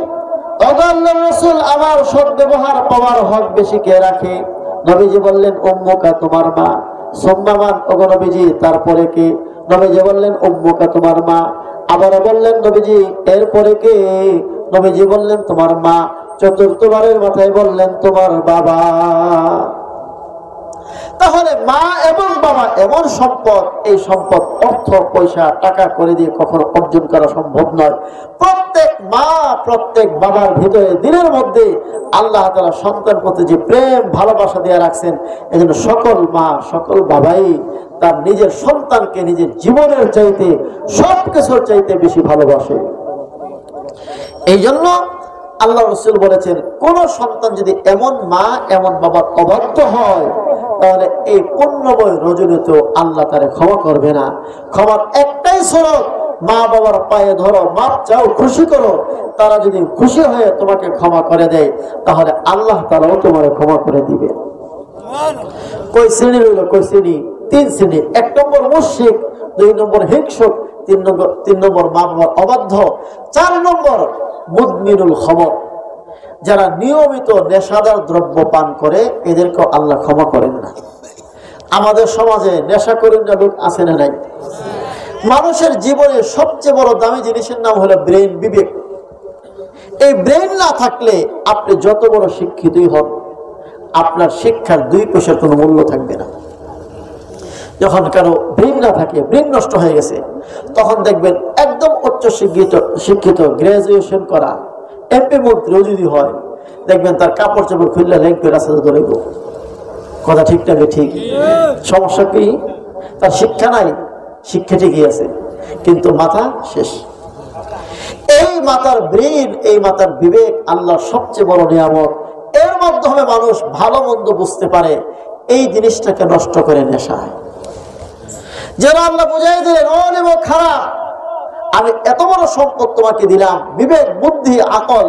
ওগো আল্লাহর রাসূল, আমার সদ্ব্যবহার পাওয়ার হক বেশি কে রাখে? নবীজি বললেন, উম্মুকা, তোমার মা। সুম্মা মান, ওগো নবীজি, তারপরে কে? নবীজি বললেন, উম্মুকা, তোমার মা। আবার বললেন নবীজি, এরপরে কে? নবীজি বললেন, তোমার মা। চতুর্থবারের মাথায় বললেন, তোমার বাবা। তাহলে মা এবং বাবা এমন সম্পদ, এই সম্পদ অর্থ পয়সা টাকা করে দিয়ে কখনো অর্জন করা সম্ভব নয়। প্রত্যেক মা প্রত্যেক বাবার ভিতরে দিনের মধ্যে আল্লাহ তাআলা সন্তান প্রতি যে প্রেম ভালোবাসা দিয়ে রাখছেন, এজন্য সকল মা সকল বাবাই তার নিজের সন্তানকে নিজের জীবনের চাইতে সবকিছুর চাইতে বেশি ভালোবাসে। এই জন্য আল্লাহ রাসূল বলেছেন, কোন সন্তান যদি এমন মা এমন বাবার অবাধ্য হয়, তাহলে এই পুণ্যময় রজনীতেও আল্লাহ তারে ক্ষমা করবে না। ক্ষমার একটাই স্বরূপ, মা বাবার পায়ে ধরো, মাপ চাও, খুশি করো। তারা যদি খুশি হয়ে তোমাকে ক্ষমা করে দেয়, তাহলে আল্লাহ তাআলাও তোমাকে ক্ষমা করে দিবে। কই শ্রেণী হইল? কই শ্রেণী? 3 শ্রেণী। 1 নম্বর মুশরিক, 2 নম্বর হিংসুক, 3 নম্বর মা বাবার অবাধ্য, 4 নম্বর মুদমিনুল খমর, যারা নিয়মিত নেশাদার দ্রব্য পান করে, এদেরকেও আল্লাহ ক্ষমা করেন না। আমাদের সমাজে নেশা করেন না লোক আছে না নাই? মানুষের জীবনে সবচেয়ে বড় দামি জিনিসের নাম হলো ব্রেন, বিবেক। এই ব্রেন না থাকলে আপনি যত বড় শিক্ষিতই হন, আপনার শিক্ষার 2 পয়সার কোনো মূল্য থাকবে না। যখন কারো ব্রেন না থাকে, ব্রেন নষ্ট হয়ে গেছে, তখন দেখবেন একদম উচ্চ শিক্ষিত গ্রাজুয়েশন করা এমপি মন্ত্রীও যদি হয়, দেখবেন তার কাপড় চোপড় খুললে লেগ করে রাস্তাতে দৌড়াইব। কথা ঠিক না? ঠিক। সমস্যা কি? তার শিক্ষা নাই, শিক্ষা ঠিকই আছে, কিন্তু মাথা শেষ। এই মাথার ব্রেন, এই মাথার বিবেক আল্লাহর সবচেয়ে বড় নিয়ামত। এর মাধ্যমে মানুষ ভালো মন্দ বুঝতে পারে। এই জিনিসটাকে নষ্ট করে নেশায়, যেন আল্লাহ বুঝাই দিলেন, ও নেব খারাপ, আমি এত বড় সম্পদ তোমাকে দিলাম, বিবেক, বুদ্ধি, আকল,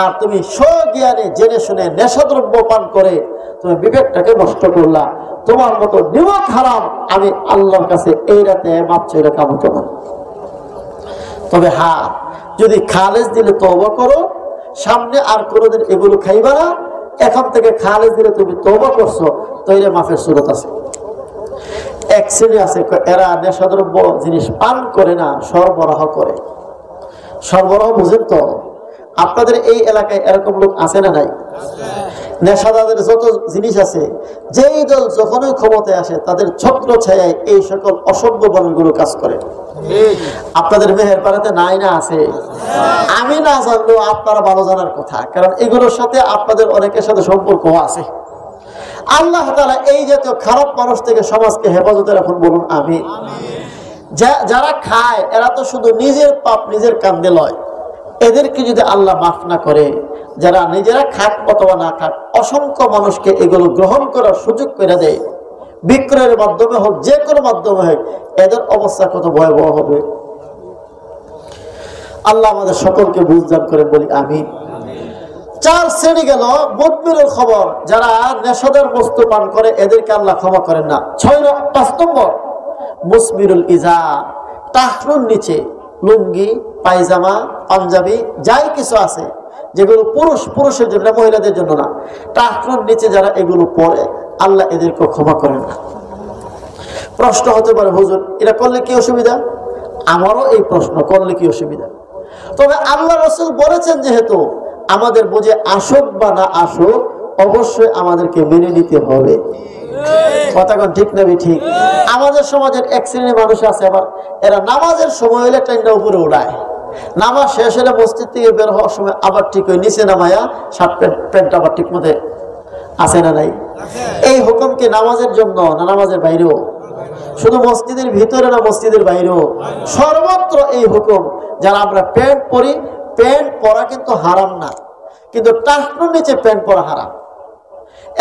আর তুমি স্বজ্ঞানে জেনে শুনে নেশাদ্রব্য পান করে তুমি বিবেকটাকে নষ্ট করলা। তোমার মতো নিমক হারাম আমি আল্লাহর কাছে এই রাতে মাপ চাইলে কামতো না। তবে হ্যাঁ, যদি খালেজ দিলে তওবা করো, সামনে আর কোনোদিন এগুলো খাইবা না, এখন থেকে খালেজ দিলে তুমি তওবা করছো, তৈরি মাফের সুরত আছে। এক শ্রেণী আছে, এরা নেশাদ্রব্য জিনিস পান করে না, সরবরাহ করে। সরবরাহ বুঝেন তো? আপনাদের এই এলাকায় এরকম লোক আছে না নাই? নেশাদারদের যত জিনিস আছে, যেই দল যখনই ক্ষমতায় আসে তাদের ছত্র ছায়ায় এই সকল অসভ্য বলগুলো কাজ করে। আপনাদের মেহেরপাড়াতে নাই না আছে? আমি না জানলেও আপনারা ভালো জানার কথা, কারণ এগুলোর সাথে আপনাদের অনেকের সাথে সম্পর্ক আছে। আল্লাহ তাআলা এই জাতীয় খারাপ মানুষ থেকে সমাজকে হেফাজতে রাখুন, বলুন আমিন। যারা খায় এরা তো শুধু নিজের পাপ নিজের কান্দে লয়, এদেরকে যদি আল্লাহ মাফ না করে, যারা নিজেরা খাক অথবা না খাক, অসংখ্য মানুষকে এগুলো গ্রহণ করার সুযোগ করে দেয়, বিক্রয়ের মাধ্যমে হোক, যে কোনো মাধ্যমে হোক, এদের অবস্থা কত ভয়াবহ হবে। আল্লাহ আমাদের সকলকে বুঝদান করে, বলি আমিন। 4 শ্রেণী গেল মুদবিরের খবর, যারা নেশাদার বস্তু পান করে এদেরকে আল্লাহ ক্ষমা করেন না। 5 নম্বর মুসবিরুল ইজার, টাকনুর নিচে লুঙ্গি, পায়জামা, পাঞ্জাবি যাই কিছু আছে যেগুলো পুরুষের জন্য, মহিলাদের জন্য না, টাকনুর নিচে যারা এগুলো পরে, আল্লাহ এদেরকে ক্ষমা করেন না। প্রশ্ন হতে পারে, হুজুর এটা করলে কি অসুবিধা? আমারও এই প্রশ্ন, করলে কি অসুবিধা? তবে আল্লাহ রাসূল বলেছেন, যেহেতু আমাদের বুঝে আসুক বা না আসুক, অবশ্যই আমাদেরকে মেনে নিতে হবে। কথা কোন ঠিক না? ঠিক। আমাদের সমাজের এক শ্রেণীর মানুষ আছে, আবার এরা নামাজের সময় হলে ট্রেনটা উপরে উড়ায়, নামাজ শেষ হলে মসজিদ থেকে বের হওয়ার সময় আবার ঠিক হয়ে নিচে নামায়া শার্ট প্যান্ট আবার ঠিক মতো আছে না নাই? এই হুকুম কি নামাজের জন্য না নামাজের বাইরেও? শুধু মসজিদের ভিতরে না মসজিদের বাইরেও? সর্বত্র এই হুকুম। যারা আমরা প্যান্ট পরি, প্যান্ট পরা কিন্তু হারাম না, কিন্তু টাকনুর নিচে প্যান্ট পরা হারাম।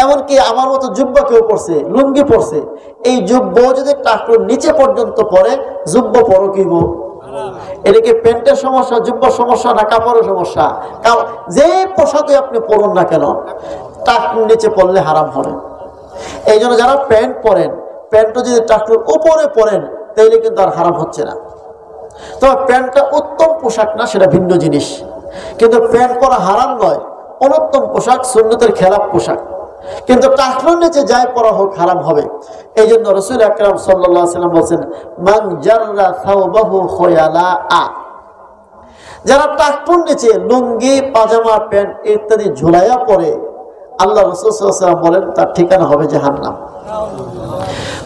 এমনকি আমার মতো জুব্বা কেউ পড়ছে, লুঙ্গি পড়ছে, এই জুব্ব যদি টাকনুর নিচে পর্যন্ত পরে, জুব্ব পরো কিব? এটা কি প্যান্টের সমস্যা, জুব্বার সমস্যা, না কাপড়ের সমস্যা? যে পোশাকে আপনি পরুন না কেন, টাকনুর নিচে পড়লে হারাম হবে। এই জন্য যারা প্যান্ট পরেন, প্যান্টও যদি টাকনুর উপরে পরেন, তাইলে কিন্তু আর হারাম হচ্ছে না। তবে প্যান্টটা উত্তম পোশাক না, সেটা ভিন্ন জিনিস। কিন্তু প্যান্ট পরা হারাম নয়, অনুত্তম পোশাক, সুন্নতের খেলাফ পোশাক। কিন্তু টাকনুর নিচে যাই পরা হোক হারাম হবে। এই জন্য রাসূল আকরাম সাল্লাল্লাহু আলাইহি ওয়াসাল্লাম বলেন, মান জাররা সাওবাহু খয়ালা, যারা টাকনুর নিচে লুঙ্গি, পাজামা, প্যান্ট ইত্যাদি ঝুলাইয়া পরে, আল্লাহ রাসূল সাল্লাল্লাহু আলাইহি ওয়াসাল্লাম বলেন তার ঠিকানা হবে জাহান্নাম।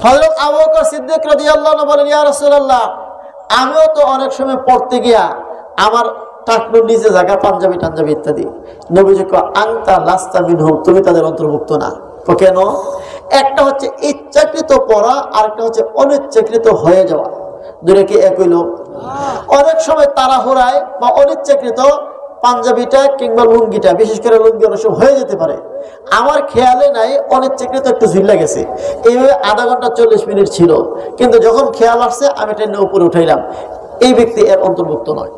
হযরত আবু বকর সিদ্দিক রাদিয়াল্লাহু আনহু বলেন, ইয়া রাসূলুল্লাহ, আমিও তো অনেক সময় পড়তে গিয়া আমার টাকনুর নিচে জায়গা, পাঞ্জাবি টাঞ্জাবি ইত্যাদি। নবীজি কয়, আনতা লাস্তা মিনহুম, তুমি তাদের অন্তর্ভুক্ত না। তো কেন? একটা হচ্ছে ইচ্ছাকৃত পড়া, আর একটা হচ্ছে অনিচ্ছাকৃত হয়ে যাওয়া। দুটো কি এক হইল? অনেক সময় তাড়াহুড়ায় বা অনিচ্ছাকৃত পাঞ্জাবিটা কিংবা লুঙ্গিটা, বিশেষ করে লুঙ্গি অনেক সময় হয়ে যেতে পারে, আমার খেয়ালে নাই, অনিচ্ছাকৃত একটু ঝিল্লা গেছে, এইভাবে আধা ঘন্টা 40 মিনিট ছিল, কিন্তু যখন খেয়াল আসছে আমি ট্রেনে উপরে উঠাইলাম, এই ব্যক্তি এর অন্তর্ভুক্ত নয়।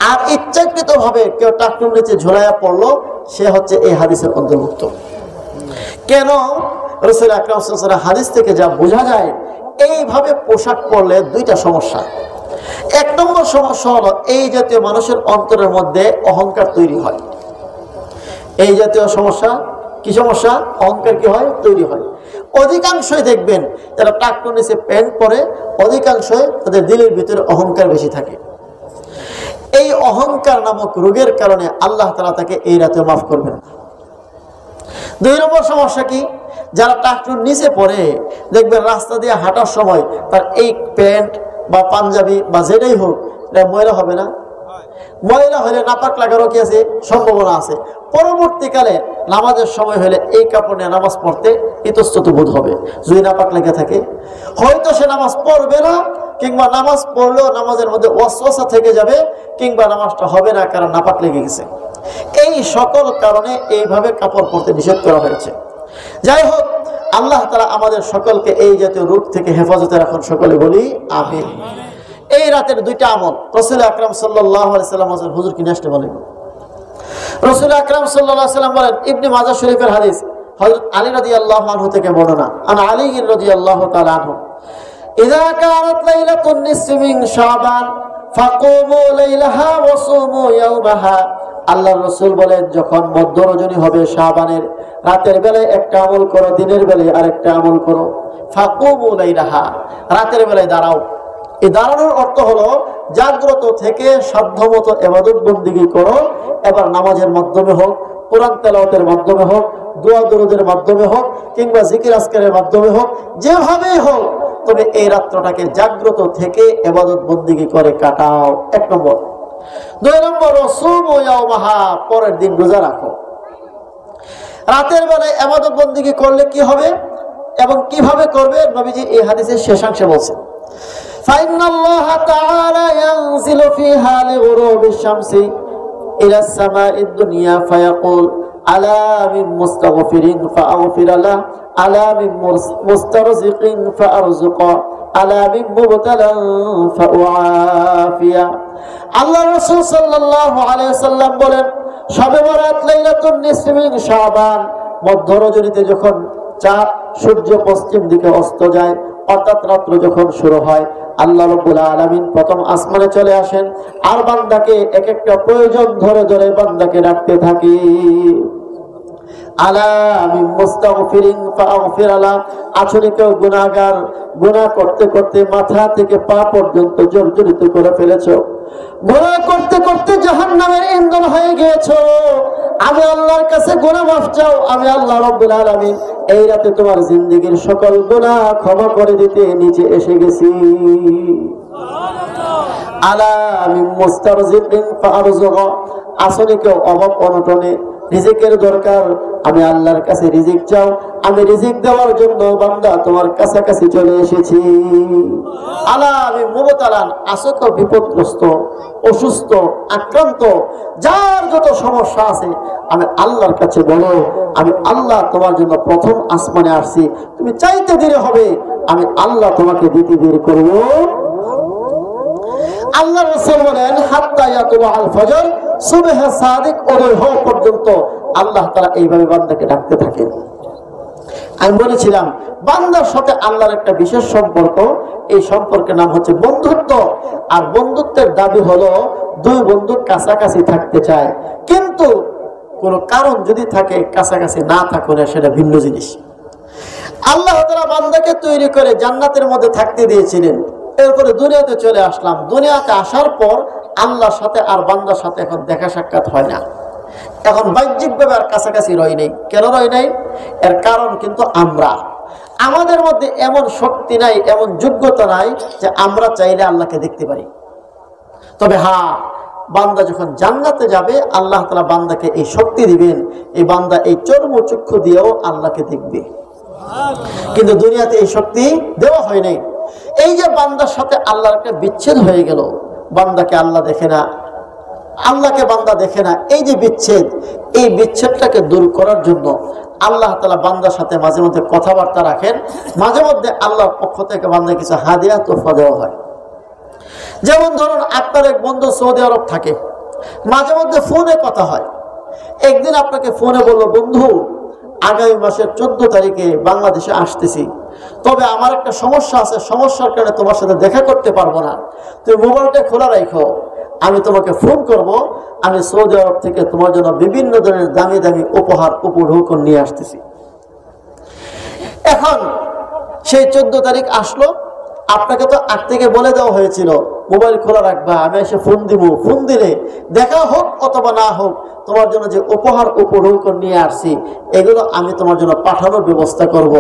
আর ইচ্ছাকৃত ভাবে কেউ টাকনুর নিচে ঝুলাইয়া পড়লো, সে হচ্ছে এই হাদিসের অন্তর্ভুক্ত। কেন? রাসূল আকরাম সাল্লাল্লাহু আলাইহি ওয়াসাল্লাম হাদিস থেকে যা বোঝা যায়, এইভাবে পোশাক পরলে 2টা সমস্যা। 1 নম্বর সমস্যা হলো, এই জাতীয় মানুষের অন্তরের মধ্যে অহংকার তৈরি হয়। এই জাতীয় সমস্যা কি? সমস্যা অহংকার কি হয়? তৈরি হয়। অধিকাংশই দেখবেন যারা টাকনুর নিচে প্যান্ট পরে, অধিকাংশই তাদের দিলের ভিতরে অহংকার বেশি থাকে। এই অহংকার নামক রোগের কারণে আল্লাহ তাআলা তাকে এই রাতে মাফ করবেন না। 2 নম্বর সমস্যা কি, যারা টাকটুর নিচে পড়ে দেখবেন রাস্তা দিয়ে হাঁটার সময় তার এই প্যান্ট বা পাঞ্জাবি বা যেটাই হোক এটা ময়লা হবে না? ময়লা হলে নাপাক লাগারও কি আছে, সম্ভাবনা আছে। পরবর্তীকালে নামাজের সময় হলে এই কাপড় নিয়ে নামাজ পড়তে ইতস্তত বোধ হবে। যদি নাপাক লেগে থাকে হয়তো সে নামাজ পড়বে না, কিংবা নামাজ পড়লেও নামাজের মধ্যে ওয়াসওয়াসা থেকে যাবে, কিংবা নামাজটা হবে না কারণ নাপাক লেগে গেছে। এই সকল কারণে এইভাবে কাপড় পরতে নিষেধ করা হয়েছে। যাই হোক, আল্লাহ তাআলা আমাদের সকলকে এই জাতীয় রোগ থেকে হেফাজতে রাখুন, সকলে বলি আমিন। এই রাতের 2টা আমল রাসূল আকরাম সাল্লাল্লাহু আলাইহি সাল্লাম হুজুর কি নেক্সট বলেন, রাসূল আকরাম সাল্লাল্লাহু আলাইহি সাল্লাম বলেন, ইবনে মাজাহ শরীফের হাদিস, হযরত আলী রাদিয়াল্লাহু আনহু থেকে বর্ণনা, আন আলী রাদিয়াল্লাহু তাআলা আনহু, ইযা কানাত লাইলাতুন নিসফি মিন শাবান ফাকুমু লাইলাহা ওয়া সুমু ইয়াওমাহা। আল্লাহর রাসূল বলেন, যখন মধ্য রজনী হবে শাবানের, রাতের বেলায় একটা আমল করো, দিনের বেলায় আরেকটা আমল করো। ফাকুমু লাইলাহা, রাতের বেলায় দাঁড়াও। এই দাঁড়ানোর অর্থ হলো জাগ্রত থেকে সাধ্যমতো ইবাদত বন্দেগী করো। এবার নামাজের মাধ্যমে হোক, কোরআন তেলাওয়াতের মাধ্যমে হোক, দোয়া দরুদের মাধ্যমে হোক, কিংবা জিকির আজকারের মাধ্যমে হোক, যেভাবেই হোক, তবে এই রাত্রটাকে জাগ্রত থেকে ইবাদত বন্দেগী করে কাটাও। 1 নম্বর। 2 নম্বর, সুমু ইয়াওমাহা, পরের দিন রোজা রাখো। রাতের বেলায় ইবাদত বন্দেগী করলে কি হবে এবং কিভাবে করবে, নবীজি এই হাদিসের শেষাংশে বলেছেন, فإن الله تعالى ينزل فيها لغروب الشمس إلى السماء الدنيا فيقول ألا من مستغفر فأغفر له ألا من مسترزق فأرزق ألا من مبتلى فأعافيه। আল্লাহ রাসূল সাল্লাল্লাহু আলাইহি ওয়াসাল্লাম বলেন, শবে বরাত লাইলাতুন নিসফি মিন শাবান, মধ্য রজনীতে যখন চাঁদ সূর্য পশ্চিম দিকে অস্ত যায়, অর্থাৎ রাত্র যখন শুরু হয়, আল্লাহ রাব্বুল আলামিন প্রথম আসমানে চলে আসেন আর বান্দাকে এক একটা প্রয়োজন ধরে ধরে বান্দাকে ডাকতে থাকি। আলা মিন মুস্তাগফিরিন ফাগফির লা, আসলে কেউ গুনাহগার, গুনাহ করতে করতে মাথা থেকে পা পর্যন্ত জর্জরিত করে ফেলেছো, গুনাহ করতে করতে জাহান্নামের ইন্ধন হয়ে গিয়েছো, আমি আল্লাহর কাছে গুনাহ মাফ চাও। আমি আল্লাহ রাব্বুল আলামিন এই রাতে তোমার জিন্দেগীর সকল গুনাহ ক্ষমা করে দিতে নিচে এসে গেছি। আলা মিন মুস্তারজিকিন ফারযুক, আসলে কেউ অভাব অনটনে রিজিকের দরকার, আমি আল্লাহর কাছে রিজিক চাও, আমি রিজিক দেওয়ার জন্য বান্দা তোমার কাছাকাছি চলে এসেছি। আলা আমি মুবতালান, আসত বিপদগ্রস্ত, অসুস্থ, আক্রান্ত, যার যত সমস্যা আছে আমি আল্লাহর কাছে বলো, আমি আল্লাহ তোমার জন্য প্রথম আসমানে আসছি, তুমি চাইতে দেরি হবে, আমি আল্লাহ তোমাকে দিতে দেরি করব। আল্লাহ রাসূল বলেন, হাত্তা ইয়াতুলু আল ফজর, সুবহ সাদিক উদয় হওয়া পর্যন্ত আল্লাহ তাআলা এইভাবে বান্দাকে ডাকতে থাকেন। আমি বলেছিলাম, বান্দার সাথে আল্লাহর একটা বিশেষ সম্পর্ক, এই সম্পর্কের নাম হচ্ছে বন্ধুত্ব। আর বন্ধুত্বের দাবি হলো 2 বন্ধু কাছাকাছি থাকতে চায়, কিন্তু কোনো কারণ যদি থাকে কাছাকাছি না থাকুন, সেটা ভিন্ন জিনিস। আল্লাহ তাআলা বান্দাকে তৈরি করে জান্নাতের মধ্যে থাকতে দিয়েছিলেন, এরপরে দুনিয়াতে চলে আসলাম। দুনিয়াতে আসার পর আল্লাহর সাথে আর বান্দার সাথে এখন দেখা সাক্ষাৎ হয় না, এখন বাহ্যিকভাবে আর কাছাকাছি রই নাই। কেন রই নাই? এর কারণ কিন্তু আমাদের মধ্যে এমন শক্তি নাই, এমন যোগ্যতা নাই যে আমরা চাইলে আল্লাহকে দেখতে পারি। তবে হ্যাঁ, বান্দা যখন জান্নাতে যাবে আল্লাহ তাআলা বান্দাকে এই শক্তি দিবেন, এই বান্দা এই চর্মচক্ষু দিয়েও আল্লাহকে দেখবে। কিন্তু দুনিয়াতে এই শক্তি দেওয়া হয় নাই। এই যে বান্দার সাথে আল্লাহর একটা বিচ্ছেদ হয়ে গেল, বান্দাকে আল্লাহ দেখে না, আল্লাহকে বান্দা দেখে না, এই যে বিচ্ছেদ, এই বিচ্ছেদটাকে দূর করার জন্য আল্লাহ তাআলা বান্দার সাথে মাঝে মধ্যে কথাবার্তা রাখেন, মাঝে মধ্যে আল্লাহর পক্ষ থেকে বান্দাকে কিছু হাদিয়া তোহফা দেওয়া হয়। যেমন ধরুন, আপনার এক বন্ধু সৌদি আরব থাকে, মাঝে মধ্যে ফোনে কথা হয়। একদিন আপনাকে ফোনে বলল, বন্ধু আগামী মাসের 14 তারিখে বাংলাদেশে আসতেছি, তবে আমার একটা সমস্যা আছে, সমস্যার কারণে তোমার সাথে দেখা করতে পারবো না, তুমি মোবাইলটা খোলা রাখো, আমি তোমাকে ফোন করব, আমি সৌদি আরব থেকে তোমার জন্য বিভিন্ন ধরনের দামি দামি উপহার উপঢৌকন নিয়ে আসতেছি। এখন সেই 14 তারিখ আসলো, আপনাকে তো আগ থেকে বলে দেওয়া হয়েছিল মোবাইল খোলা রাখবা, আমি এসে ফোন দিব, ফোন দিলে দেখা হোক অথবা না হোক তোমার জন্য যে উপহার উপঢৌকন নিয়ে আসছি এগুলো আমি তোমার জন্য পাঠানোর ব্যবস্থা করব।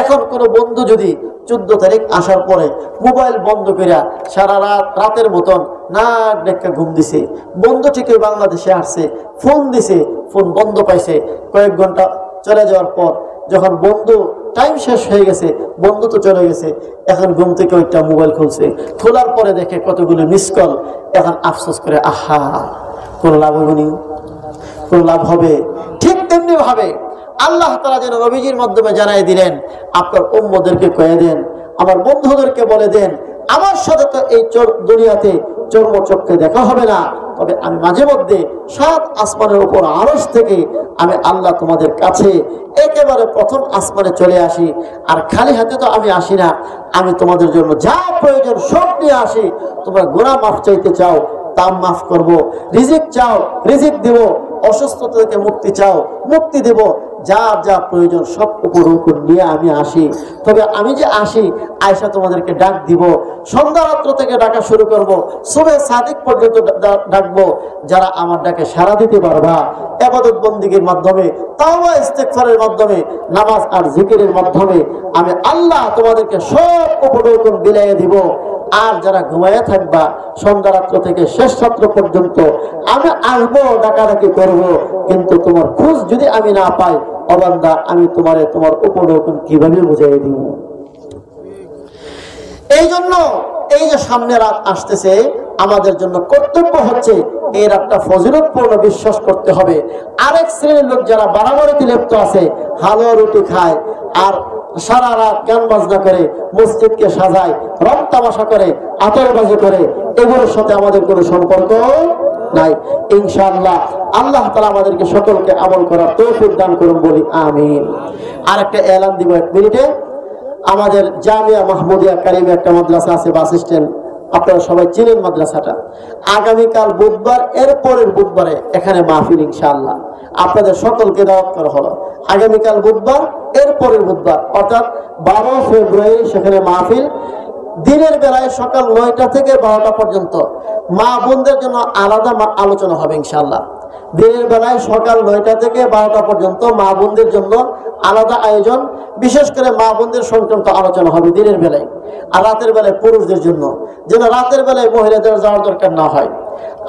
এখন কোনো বন্ধু যদি 14 তারিখ আসার পরে মোবাইল বন্ধ করিয়া সারা রাতের মতন নাক ডেকে ঘুম দিছে, বন্ধু ঠিকই বাংলাদেশে আসছে, ফোন দিছে, ফোন বন্ধ পাইছে, কয়েক ঘন্টা চলে যাওয়ার পর যখন বন্ধু টাইম শেষ হয়ে গেছে, বন্ধু তো চলে গেছে, এখন ঘুম থেকে ওইটা মোবাইল খুলছে, খোলার পরে দেখে কতগুলো মিস কল, এখন আফসোস করে আহা কোনো লাভ হবে না, কোনো লাভ হবে। ঠিক তেমনি ভাবে আল্লাহ তাআলা যেন নবীজির মাধ্যমে জানাই দিলেন, আপনার উম্মতদেরকে কয়ে দেন, আমার বন্ধুদেরকে বলে দেন, আমার সাথে তো এই দুনিয়াতে চর্মচক্ষে দেখা হবে না, তবে আমি মাঝে মধ্যে 7 আসমানের উপর আরশ থেকে আমি আল্লাহ তোমাদের কাছে একেবারে প্রথম আসমানে চলে আসি, আর খালি হাতে তো আমি আসি না, আমি তোমাদের জন্য যা প্রয়োজন সব নিয়ে আসি। তোমরা গুনাহ মাফ চাইতে চাও, তা মাফ করব, রিজিক চাও রিজিক দিব, অসুস্থতা থেকে মুক্তি চাও মুক্তি দেব, যা যা প্রয়োজন সব উপর নিয়ে আমি আসি। তবে আমি যে আসি আয়েশা তোমাদেরকে ডাক দিব, সন্ধ্যা রাত্র থেকে ডাকা শুরু করব, সুবহে সাদিক পর্যন্ত ডাকবো। যারা আমার ডাকে সাড়া দিতে পারবা ইবাদত বন্দেগীর মাধ্যমে, তাওবা ইস্তেগফারের মাধ্যমে, নামাজ আর জিকিরের মাধ্যমে আমি আল্লাহ তোমাদেরকে সব উপঢৌকন বিলাইয়ে দিব। আর যারা ঘুমায় থাকবা সন্ধ্যা রাত্র থেকে শেষ রাত্র পর্যন্ত আমি আসবো, ডাকাডাকি করব, কিন্তু তোমার খোঁজ যদি আমি না পাই, অবান্দা আমি তোমার উপঢৌকন কিভাবে বুঝাই দিব? এই জন্য এই যে সামনে রাত আসতেছে, আমাদের জন্য কর্তব্য হচ্ছে এই রাতটা ফজিলতপূর্ণ বিশ্বাস করতে হবে। আরেক শ্রেণীর লোক যারা বাড়াবাড়িতে লিপ্ত আছে, হালুয়া রুটি খায় আর সারা রাত গান বাজনা করে, মসজিদকে সাজায়, রং তামাশা করে, আতশবাজি করে, এগুলোর সাথে আমাদের কোনো সম্পর্ক নাই। ইনশাআল্লাহ আল্লাহ তাআলা আমাদেরকে সকলকে আমল করার তৌফিক দান করুন, বলি আমিন। আর একটা এলান দিব 1 মিনিটে। আমাদের জামিয়া মাহমুদিয়া কারিমে একটা মাদ্রাসা আছে, বাস স্ট্যান্ড, আপনারা সবাই চিনেন মাদ্রাসাটা। আগামীকাল বুধবার, এর পরের বুধবারে এখানে মাহফিল ইনশাআল্লাহ আপনাদের সকলকে দাওয়াত করা হলো। আগামীকাল বুধবার, এর পরের বুধবার অর্থাৎ 12 ফেব্রুয়ারি সেখানে মাহফিল। দিনের বেলায় সকাল 9টা থেকে 12টা পর্যন্ত মা বোনদের জন্য আলাদা আলোচনা হবে ইনশাআল্লাহ। দিনের বেলায় সকাল 9টা থেকে 12টা পর্যন্ত মা বোনদের জন্য আলাদা আয়োজন, বিশেষ করে মা বোনদের সংক্রান্ত আলোচনা হবে দিনের বেলায়। আর রাতের বেলায় পুরুষদের জন্য, যেন রাতের বেলায় মহিলাদের যাওয়ার দরকার না হয়।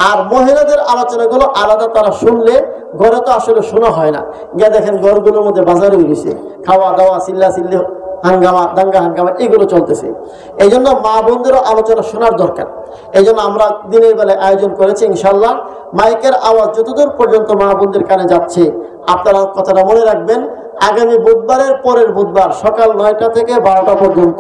আর মহিলাদের আলোচনাগুলো আলাদা, তারা শুনলে ঘরে তো আসলে শোনা হয় না, গিয়ে দেখেন ঘরগুলোর মধ্যে বাজারে গেছে, খাওয়া দাওয়া চিল্লা চিল্লি হাঙ্গামা দাঙ্গা হাঙ্গামা এগুলো চলতেছে। এই জন্য মা বোনদেরও আলোচনা শোনার দরকার। এই জন্য আমরা দিনের বেলায় আয়োজন করেছি ইনশাল্লাহ। মাইকের আওয়াজ যতদূর পর্যন্ত মা বোনদের কানে যাচ্ছে, আপনারা কথাটা মনে রাখবেন, আগামী বুধবারের পরের বুধবার সকাল 9টা থেকে 12টা পর্যন্ত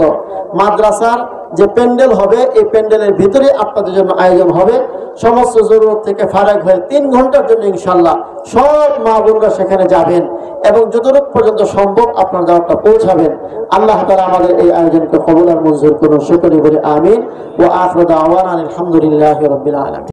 মাদ্রাসার যে প্যান্ডেল হবে, এই প্যান্ডেলের ভিতরে আপনাদের জন্য আয়োজন হবে। সমস্ত জরুরত থেকে ফারাক হয়ে 3 ঘন্টার জন্য ইনশাল্লাহ সব মা বোনরা সেখানে যাবেন এবং যতটুকু পর্যন্ত সম্ভব আপনার দাওয়াতটা পৌঁছাবেন। আল্লাহ তাআলা আমাদের এই আয়োজনকে কবুল আর মঞ্জুর করুন, সকলেই বলি আমিন। ওয়া আখিরু দাওয়ানা আলহামদুলিল্লাহি রাব্বিল আলামিন।